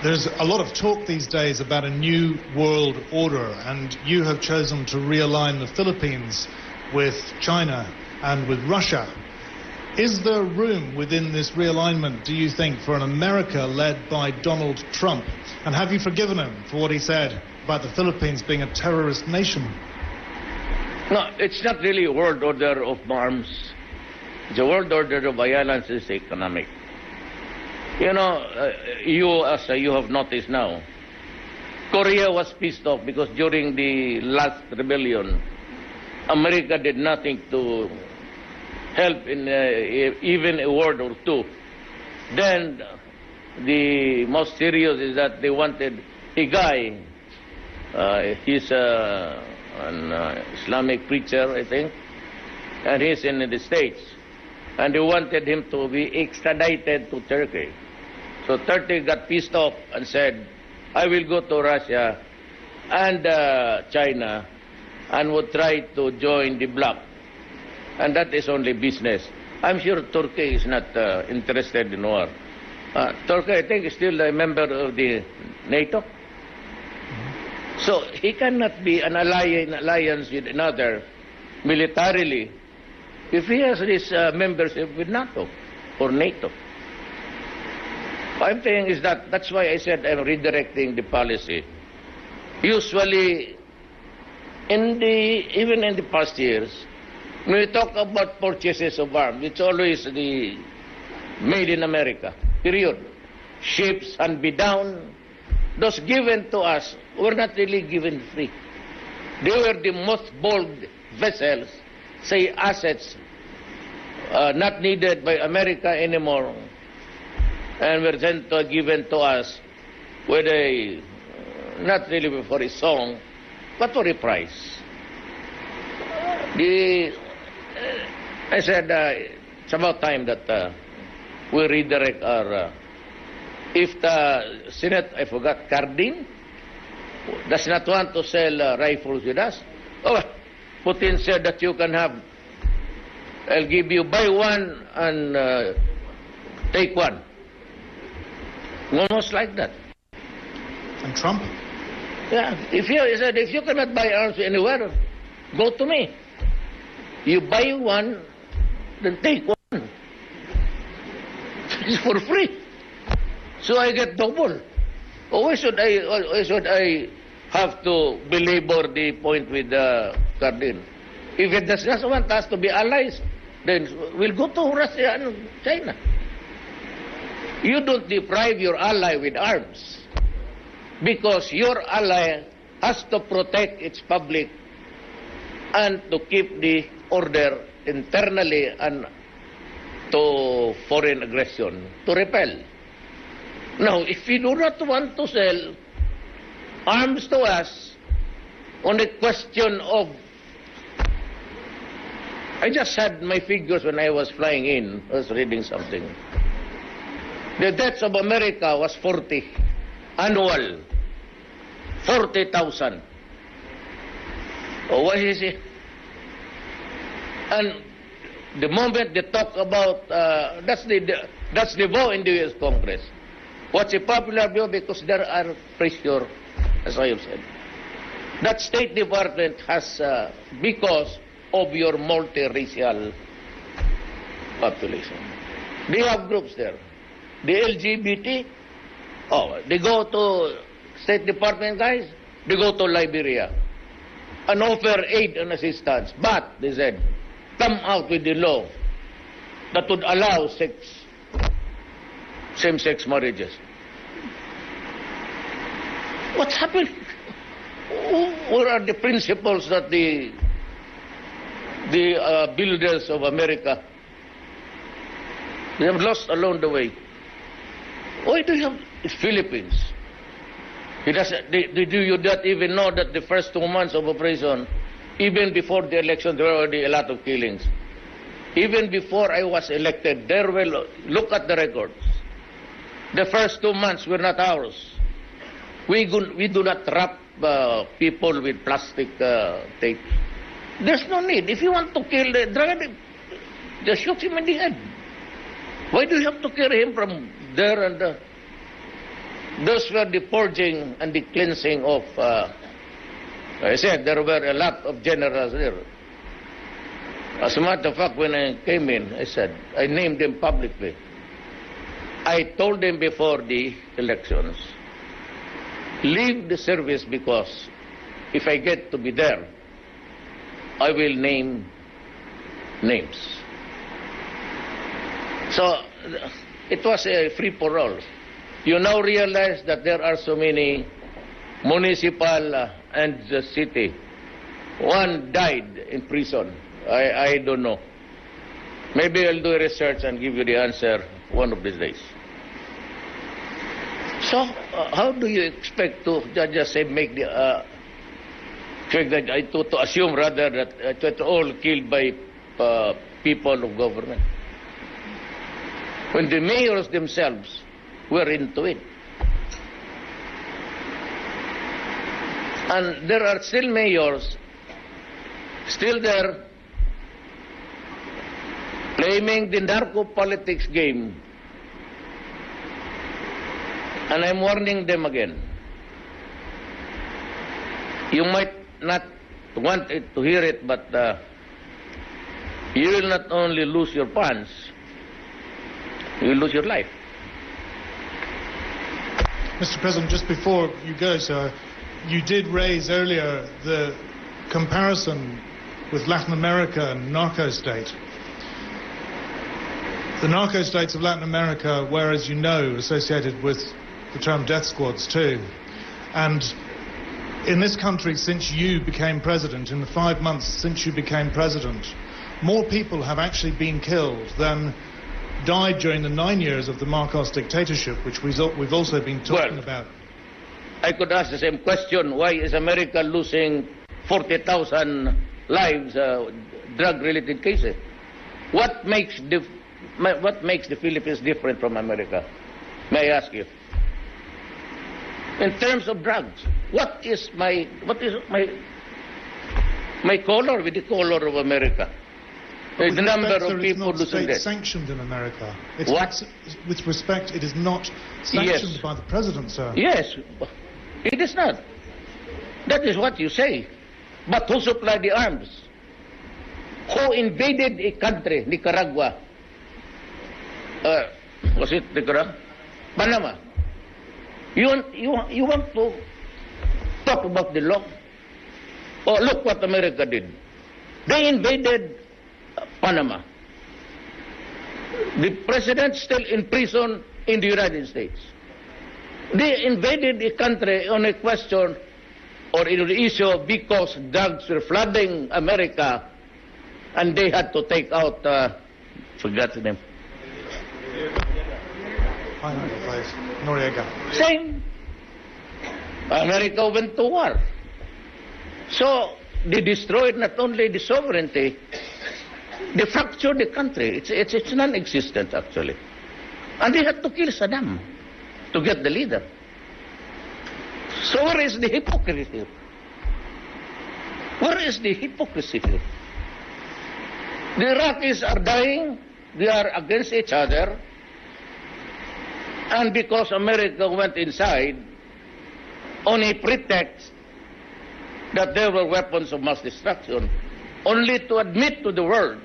[SPEAKER 7] There's a lot of talk these days about a new world order, and you have chosen to realign the Philippines with China and with Russia. Is there room within this realignment, do you think, for an America led by Donald Trump? And have you forgiven him for what he said about the Philippines being a terrorist nation?
[SPEAKER 3] No, it's not really a world order of arms. The world order of violence is economic. You know, you have noticed now, Korea was pissed off because during the last rebellion, America did nothing to help in even a word or two. Then the most serious is that they wanted a guy, he's an Islamic preacher, I think, and he's in the States. And they wanted him to be extradited to Turkey. So Turkey got pissed off and said, I will go to Russia and China and would try to join the bloc. And that is only business. I'm sure Turkey is not interested in war. Turkey, I think, is still a member of the NATO. So he cannot be an alliance with another militarily if he has this membership with NATO or NATO. What I'm saying is that's why I said I'm redirecting the policy. Usually, even in the past years, when we talk about purchases of arms, it's always the made in America, period. Ships and be down, those given to us were not really given free. They were the most bold vessels, say assets, not needed by America anymore, and were given to us with a, not really for a song, but for a price. I said, it's about time that we redirect our, if the Senate, I forgot, Cardin, does not want to sell rifles with us. Oh, Putin said that you can have, I'll give you buy one and take one. Almost like that.
[SPEAKER 7] And Trump?
[SPEAKER 3] Yeah, he said, if you cannot buy arms anywhere, go to me. You buy one, then take one. It's for free. So I get double. Why should I have to belabor the point with Cardin? If it does not want us to be allies, then we'll go to Russia and China. You don't deprive your ally with arms, because your ally has to protect its public and to keep the order internally and to foreign aggression, to repel. Now, if you do not want to sell arms to us on a question of... I just had my figures when I was flying in. I was reading something. The deaths of America was 40. Annual. 40,000. Oh, what is it? And the moment they talk about... that's the vote in the U.S. Congress. What's a popular view? Because there are pressure, as I have said. That State Department has, because of your multiracial population. They have groups there. The LGBT, they go to State Department guys, they go to Liberia and offer aid and assistance. But, they said, come out with the law that would allow same-sex marriages. What's happening? What are the principles that the builders of America, they have lost along the way? Why do you have the Philippines? Do you not even know that the first 2 months of operation, even before the election, there were already a lot of killings? Even before I was elected, there were, look at the records. The first 2 months were not ours. We do not wrap people with plastic tape. There's no need. If you want to kill the drug, just shoot him in the head. Why do you have to carry him from there and there? Those were the purging and the cleansing of, I said, there were a lot of generals there. As a matter of fact, when I came in, I said, I named them publicly. I told them before the elections, leave the service, because if I get to be there, I will name names. So it was a free-for-all. You now realize that there are so many municipal and the city. One died in prison. I don't know. Maybe I'll do a research and give you the answer one of these days. So, how do you expect to just say make the to assume rather that it's all killed by people of government, when the mayors themselves were into it? And there are still mayors still there playing the narco politics game. And I'm warning them again. You might not want it to hear it, but you will not only lose your pants, you will lose your life.
[SPEAKER 7] Mr. President, just before you go, sir, you did raise earlier the comparison with Latin America and narco state. The narco states of Latin America were, as you know, associated with the term death squads too. And in this country, since you became president, in the 5 months since you became president, more people have actually been killed than died during the 9 years of the Marcos dictatorship, which we've also been talking about.
[SPEAKER 3] I could ask the same question. Why is America losing 40,000 lives, drug-related cases? What makes the Philippines different from America? May I ask you? in terms of drugs. What is my color with the color of America? The
[SPEAKER 7] With
[SPEAKER 3] number
[SPEAKER 7] respect,
[SPEAKER 3] of
[SPEAKER 7] sir, it's
[SPEAKER 3] people
[SPEAKER 7] not
[SPEAKER 3] losing death.
[SPEAKER 7] state-sanctioned in America. It's
[SPEAKER 3] What?
[SPEAKER 7] not- with respect, it is not sanctioned
[SPEAKER 3] Yes.
[SPEAKER 7] by the president, sir.
[SPEAKER 3] Yes, it is not. That is what you say. But who supplied the arms? Who invaded a country, Nicaragua? Was it Nicaragua? Panama. You want to talk about the law? Oh, look what America did. They invaded Panama. The president still in prison in the United States. They invaded the country on a question or in the issue because drugs were flooding America and they had to take out, forgot the name.
[SPEAKER 7] Noriega.
[SPEAKER 3] Same. America went to war. So they destroyed not only the sovereignty, they fractured the country. It's non-existent actually. And they had to kill Saddam to get the leader. So where is the hypocrisy here? Where is the hypocrisy here? The Iraqis are dying, they are against each other, and because America went inside on a pretext that there were weapons of mass destruction, only to admit to the world.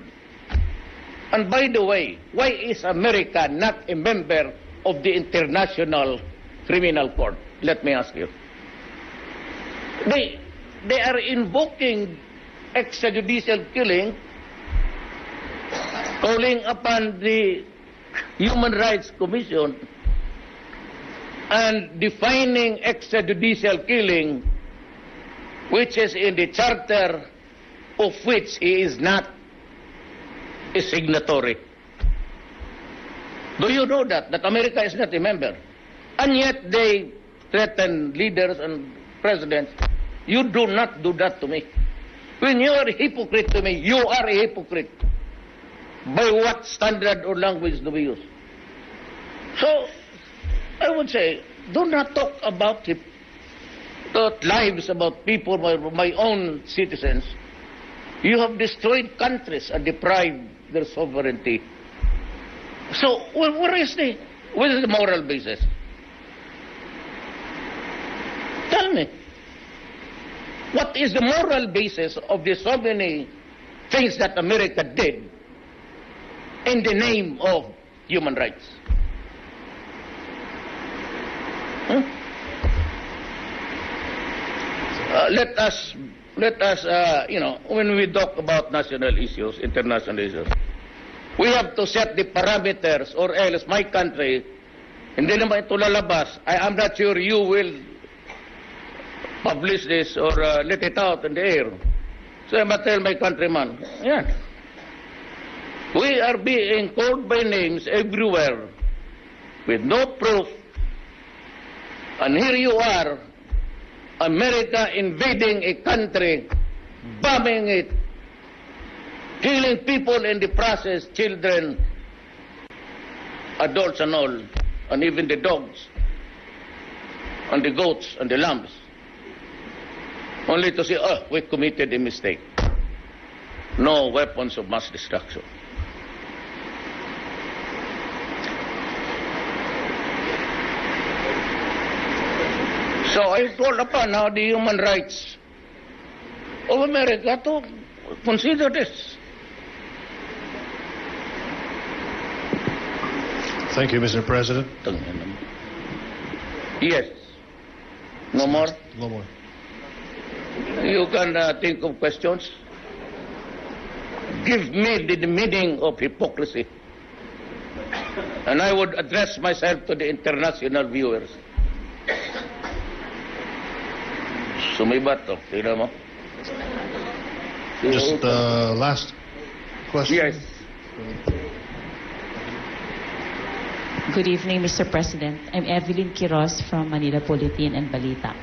[SPEAKER 3] And by the way, why is America not a member of the International Criminal Court? Let me ask you. They are invoking extrajudicial killing, calling upon the Human Rights Commission and defining extrajudicial killing, which is in the charter of which he is not a signatory. Do you know that America is not a member? And yet they threaten leaders and presidents. You do not do that to me. When you are a hypocrite to me, you are a hypocrite. By what standard or language do we use? So, I would say, do not talk about lives, about people, my own citizens. You have destroyed countries and deprived their sovereignty. So, where is the moral basis? Tell me. What is the moral basis of the so many things that America did in the name of human rights? Let us, when we talk about national issues, international issues, we have to set the parameters or else my country, hindi naman ito lalabas. I am not sure you will publish this or let it out in the air. So I must tell my countrymen, yeah, we are being called by names everywhere with no proof. And here you are, America invading a country, bombing it, killing people in the process, children, adults and all, and even the dogs, and the goats and the lambs. Only to say, oh, we committed a mistake. No weapons of mass destruction. So I call upon now the human rights of America to consider this.
[SPEAKER 2] Thank you, Mr. President.
[SPEAKER 3] Yes. No more?
[SPEAKER 2] No more.
[SPEAKER 3] You can think of questions. Give me the meaning of hypocrisy. And I would address myself to the international viewers. Sumibat to, tignan mo.
[SPEAKER 2] Just last question.
[SPEAKER 3] Yes.
[SPEAKER 8] Good evening, Mr. President. I'm Evelyn Quiroz from Manila Bulletin and Balita.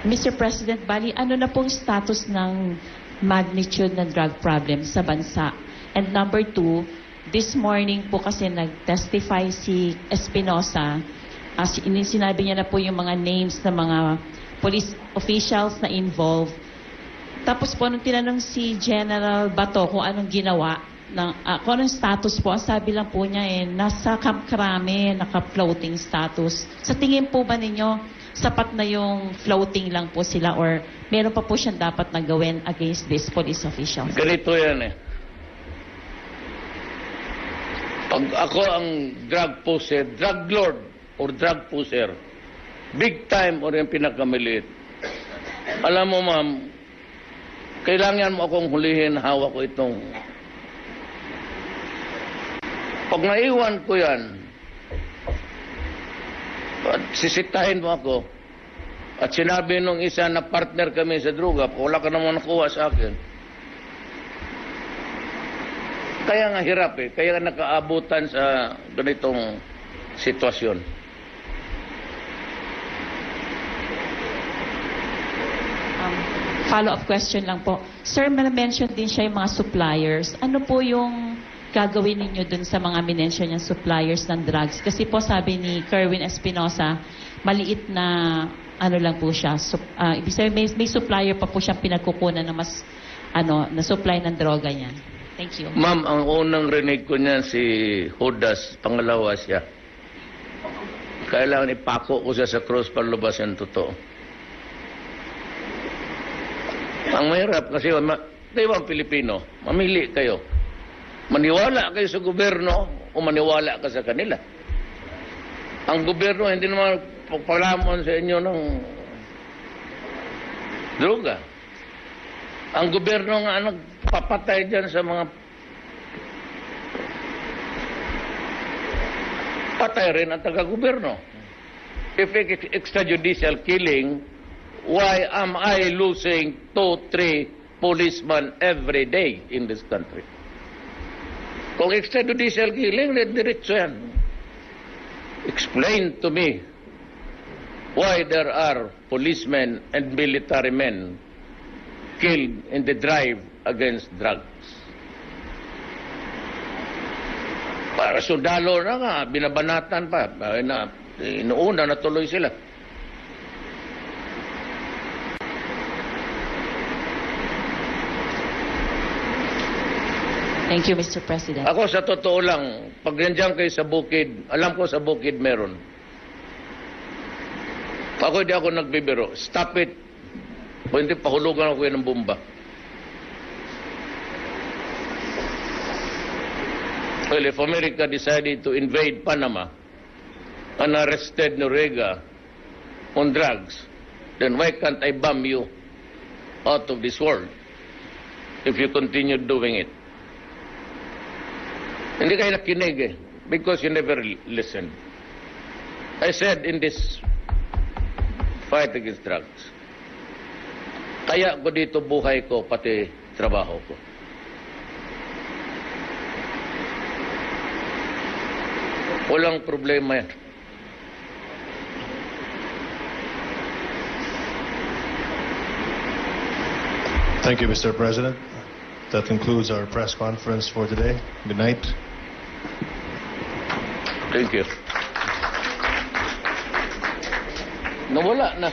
[SPEAKER 8] Mr. President, bali, ano na pong status ng magnitude ng drug problem sa bansa? And number 2, this morning po kasi nag-testify si Espinosa sinabi niya na po yung mga names ng mga police officials na involved. Tapos po, nung tinanong si General Bato kung anong ginawa, kung anong status po, sabi lang po niya nasa Camp Crame, naka-floating status. Sa tingin po ba ninyo, sapat na yung floating lang po sila or meron pa po siyang dapat na gawin against these police officials?
[SPEAKER 3] Ganito yan Pag ako ang drug pusher, drug lord or drug pusher, big time or yung pinakamaliit. Alam mo ma'am, kailangan mo akong hulihin, hawak ko itong. Pag naiwan ko yan, at sisitahin mo ako, at sinabi nung isa na partner kami sa droga, wala ka naman nakuha sa akin. Kaya nga hirap kaya nakaabutan sa ganitong sitwasyon.
[SPEAKER 8] Follow-up question lang po. Sir, mention din siya yung mga suppliers. Ano po yung gagawin ninyo dun sa mga minention niyang suppliers ng drugs? Kasi po sabi ni Kerwin Espinosa, maliit na ano lang po siya. Ibig sabihin, may supplier pa po siyang pinagkukunan na mas na supply ng droga niya. Thank you.
[SPEAKER 3] Ma'am, ang unang rinig ko niyan si Judas, pangalawa siya. Kailangan ipako ko siya sa cross para lubas yung totoo. Ang mahirap kasi kayo ang Pilipino, mamili kayo. Maniwala kayo sa gobyerno o maniwala ka sa kanila. Ang gobyerno hindi naman pagpalamon sa inyo ng droga. Ang gobyerno nga nagpapatay dyan sa mga patay rin ang taga-gobyerno. If extrajudicial killing, why am I losing 2-3 policemen every day in this country? Kung extrajudicial killing, diretso yan. Explain to me why there are policemen and military men killed in the drive against drugs. Para sundalo na nga, binabanatan pa. Inuuna na tuloy sila.
[SPEAKER 8] Thank you, Mr. President.
[SPEAKER 3] Ako sa totoo lang, pag nandiyan kayo sa bukid, alam ko sa bukid meron. Ako hindi ako nagbibiro. Stop it. O hindi, pahulugan ako ng bomba. Well, if America decided to invade Panama and arrested Noriega on drugs, then why can't I bomb you out of this world if you continue doing it? Hindi kayo nakinig because you never listen. I said in this fight against drugs, kaya ko dito buhay ko, pati trabaho ko. Walang problema yan.
[SPEAKER 2] Thank you, Mr. President. That concludes our press conference for today. Good night.
[SPEAKER 3] Thank you. Nawala na.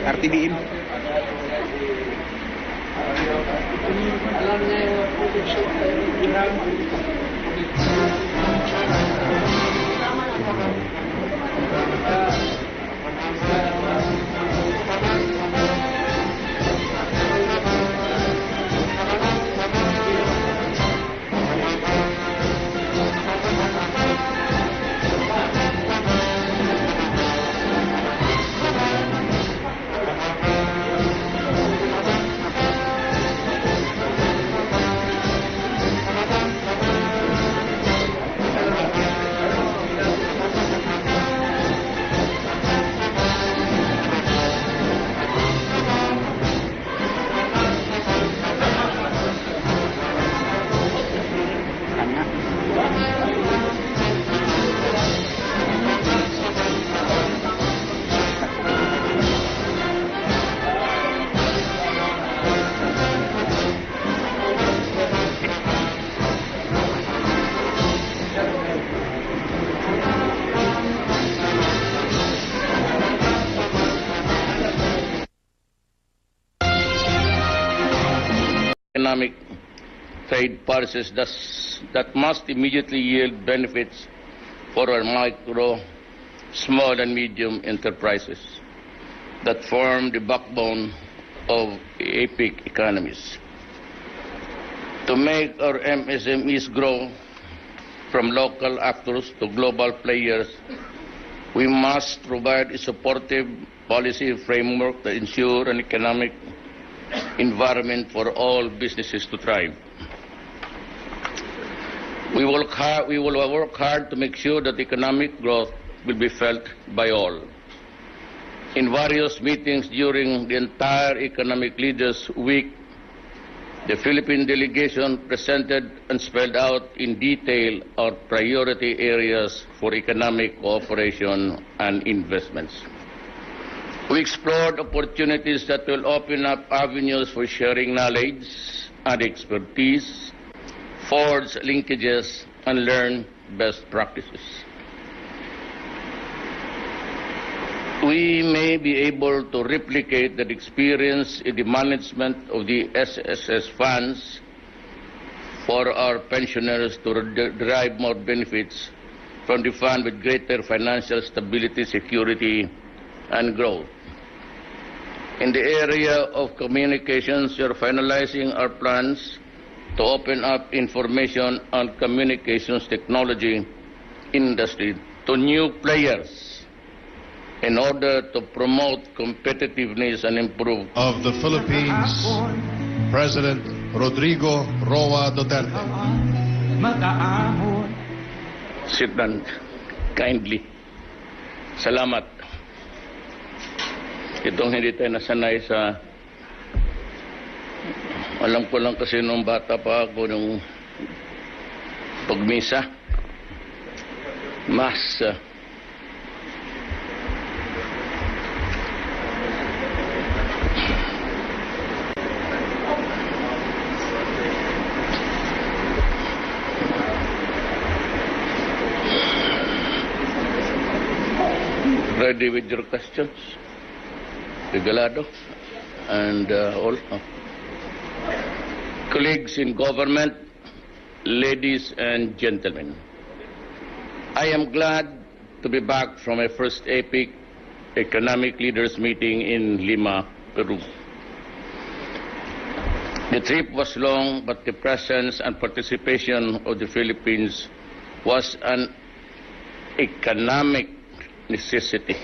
[SPEAKER 9] RTBM.
[SPEAKER 3] Economic trade policies that must immediately yield benefits for our micro, small and medium enterprises that form the backbone of the APEC economies. To make our MSMEs grow from local actors to global players, we must provide a supportive policy framework that ensure an economic environment for all businesses to thrive. We will work hard to make sure that economic growth will be felt by all. In various meetings during the entire Economic Leaders Week, the Philippine delegation presented and spelled out in detail our priority areas for economic cooperation and investments. We explored opportunities that will open up avenues for sharing knowledge and expertise, forge linkages, and learn best practices. We may be able to replicate that experience in the management of the SSS funds for our pensioners to derive more benefits from the fund with greater financial stability, security, and growth. In the area of communications, we are finalizing our plans to open up information and communications technology industry to new players in order to promote competitiveness and improve.
[SPEAKER 2] Of the Philippines, President Rodrigo Roa Duterte.
[SPEAKER 3] Sit down kindly. Salamat. Itong hindi tayo nasanay sa Alam ko lang kasi nung bata pa ako, nung pagmisa, mas ready with your questions, Regalado, and all. Colleagues in government, ladies and gentlemen, I am glad to be back from my first APEC economic leaders meeting in Lima, Peru. The trip was long, but the presence and participation of the Philippines was an economic necessity.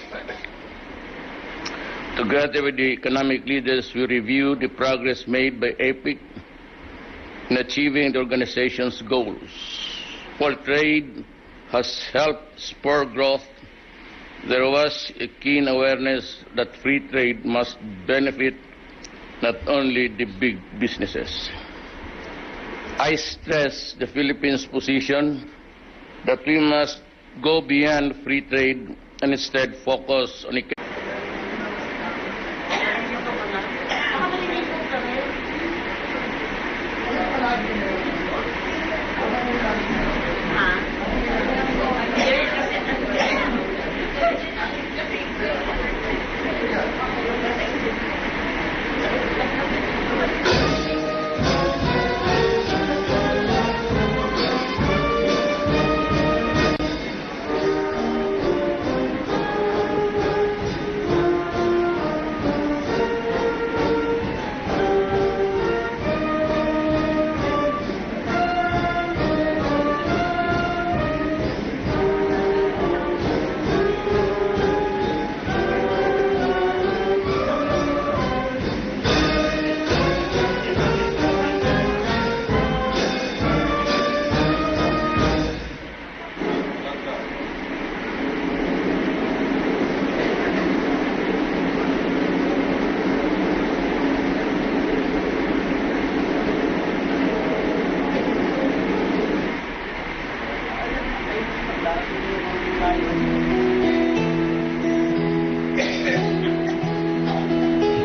[SPEAKER 3] Together with the economic leaders, we reviewed the progress made by APEC in achieving the organization's goals. While trade has helped spur growth, there was a keen awareness that free trade must benefit not only the big businesses. I stress the Philippines' position that we must go beyond free trade and instead focus on
[SPEAKER 1] Ikaw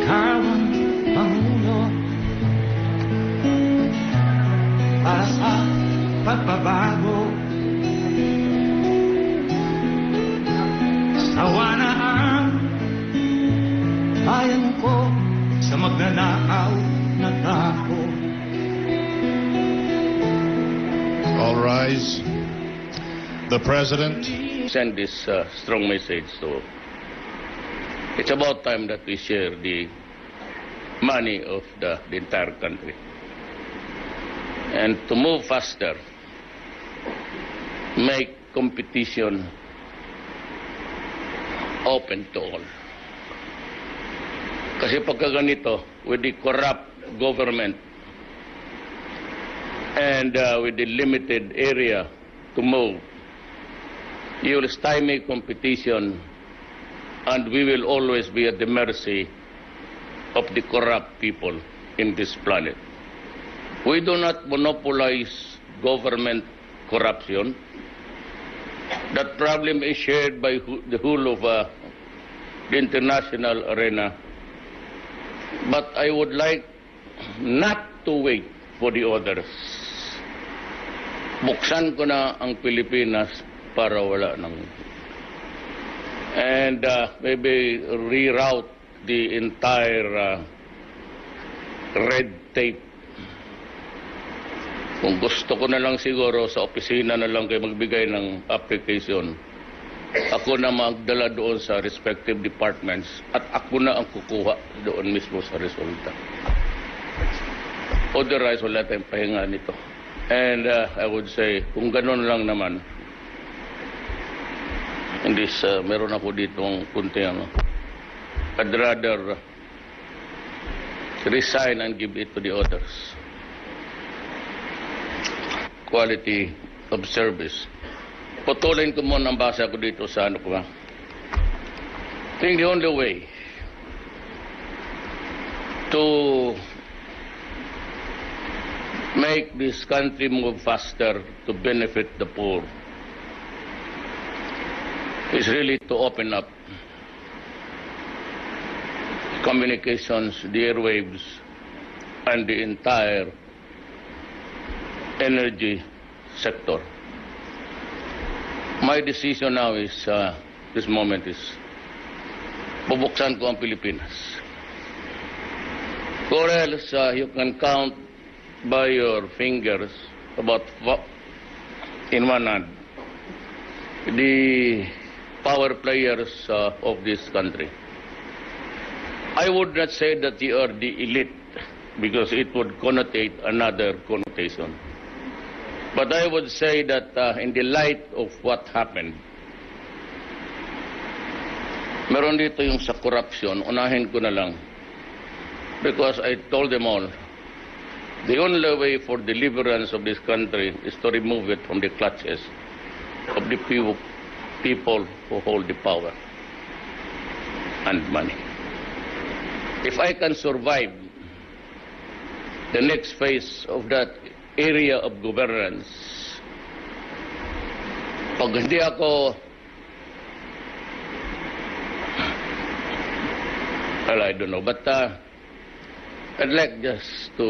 [SPEAKER 1] ang Pangulo para sa pagbabago. Sawa na ang bayan ko sa magnanakaw na tao.
[SPEAKER 2] All rise. The President.
[SPEAKER 3] send this strong message to. It's about time that we share the money of the entire country. And to move faster, make competition open to all. Kasi pagka ganito, with the corrupt government and with the limited area to move, you will stymie competition and we will always be at the mercy of the corrupt people in this planet. We do not monopolize government corruption. That problem is shared by the whole of the international arena. But I would like not to wait for the others. Buksan ko na ang Pilipinas para wala ng... And maybe reroute the entire red tape. Kung gusto ko na lang siguro sa opisina na lang kayo magbigay ng application, ako na magdala doon sa respective departments at ako na ang kukuha doon mismo sa resulta. Otherwise, wala tayong pahinga nito. And I would say, kung ganun lang naman, hindi meron ako dito ang kunti I'd rather resign and give it to the others. Quality of service. Putulin ko muna ang basa ko dito sa ano ko. I think the only way to make this country move faster to benefit the poor is really to open up communications, the airwaves, and the entire energy sector. My decision now is, this moment is, bubuksan ko ang Pilipinas. Or else, you can count by your fingers about in one hand the power players of this country. I would not say that they are the elite because it would connotate another connotation. But I would say that in the light of what happened, meron dito yung sa corruption, unahin ko na lang. Because I told them all, the only way for deliverance of this country is to remove it from the clutches of the people who hold the power and money. If I can survive the next phase of that area of governance, pag hindi ako, well, I don't know, but I'd like just to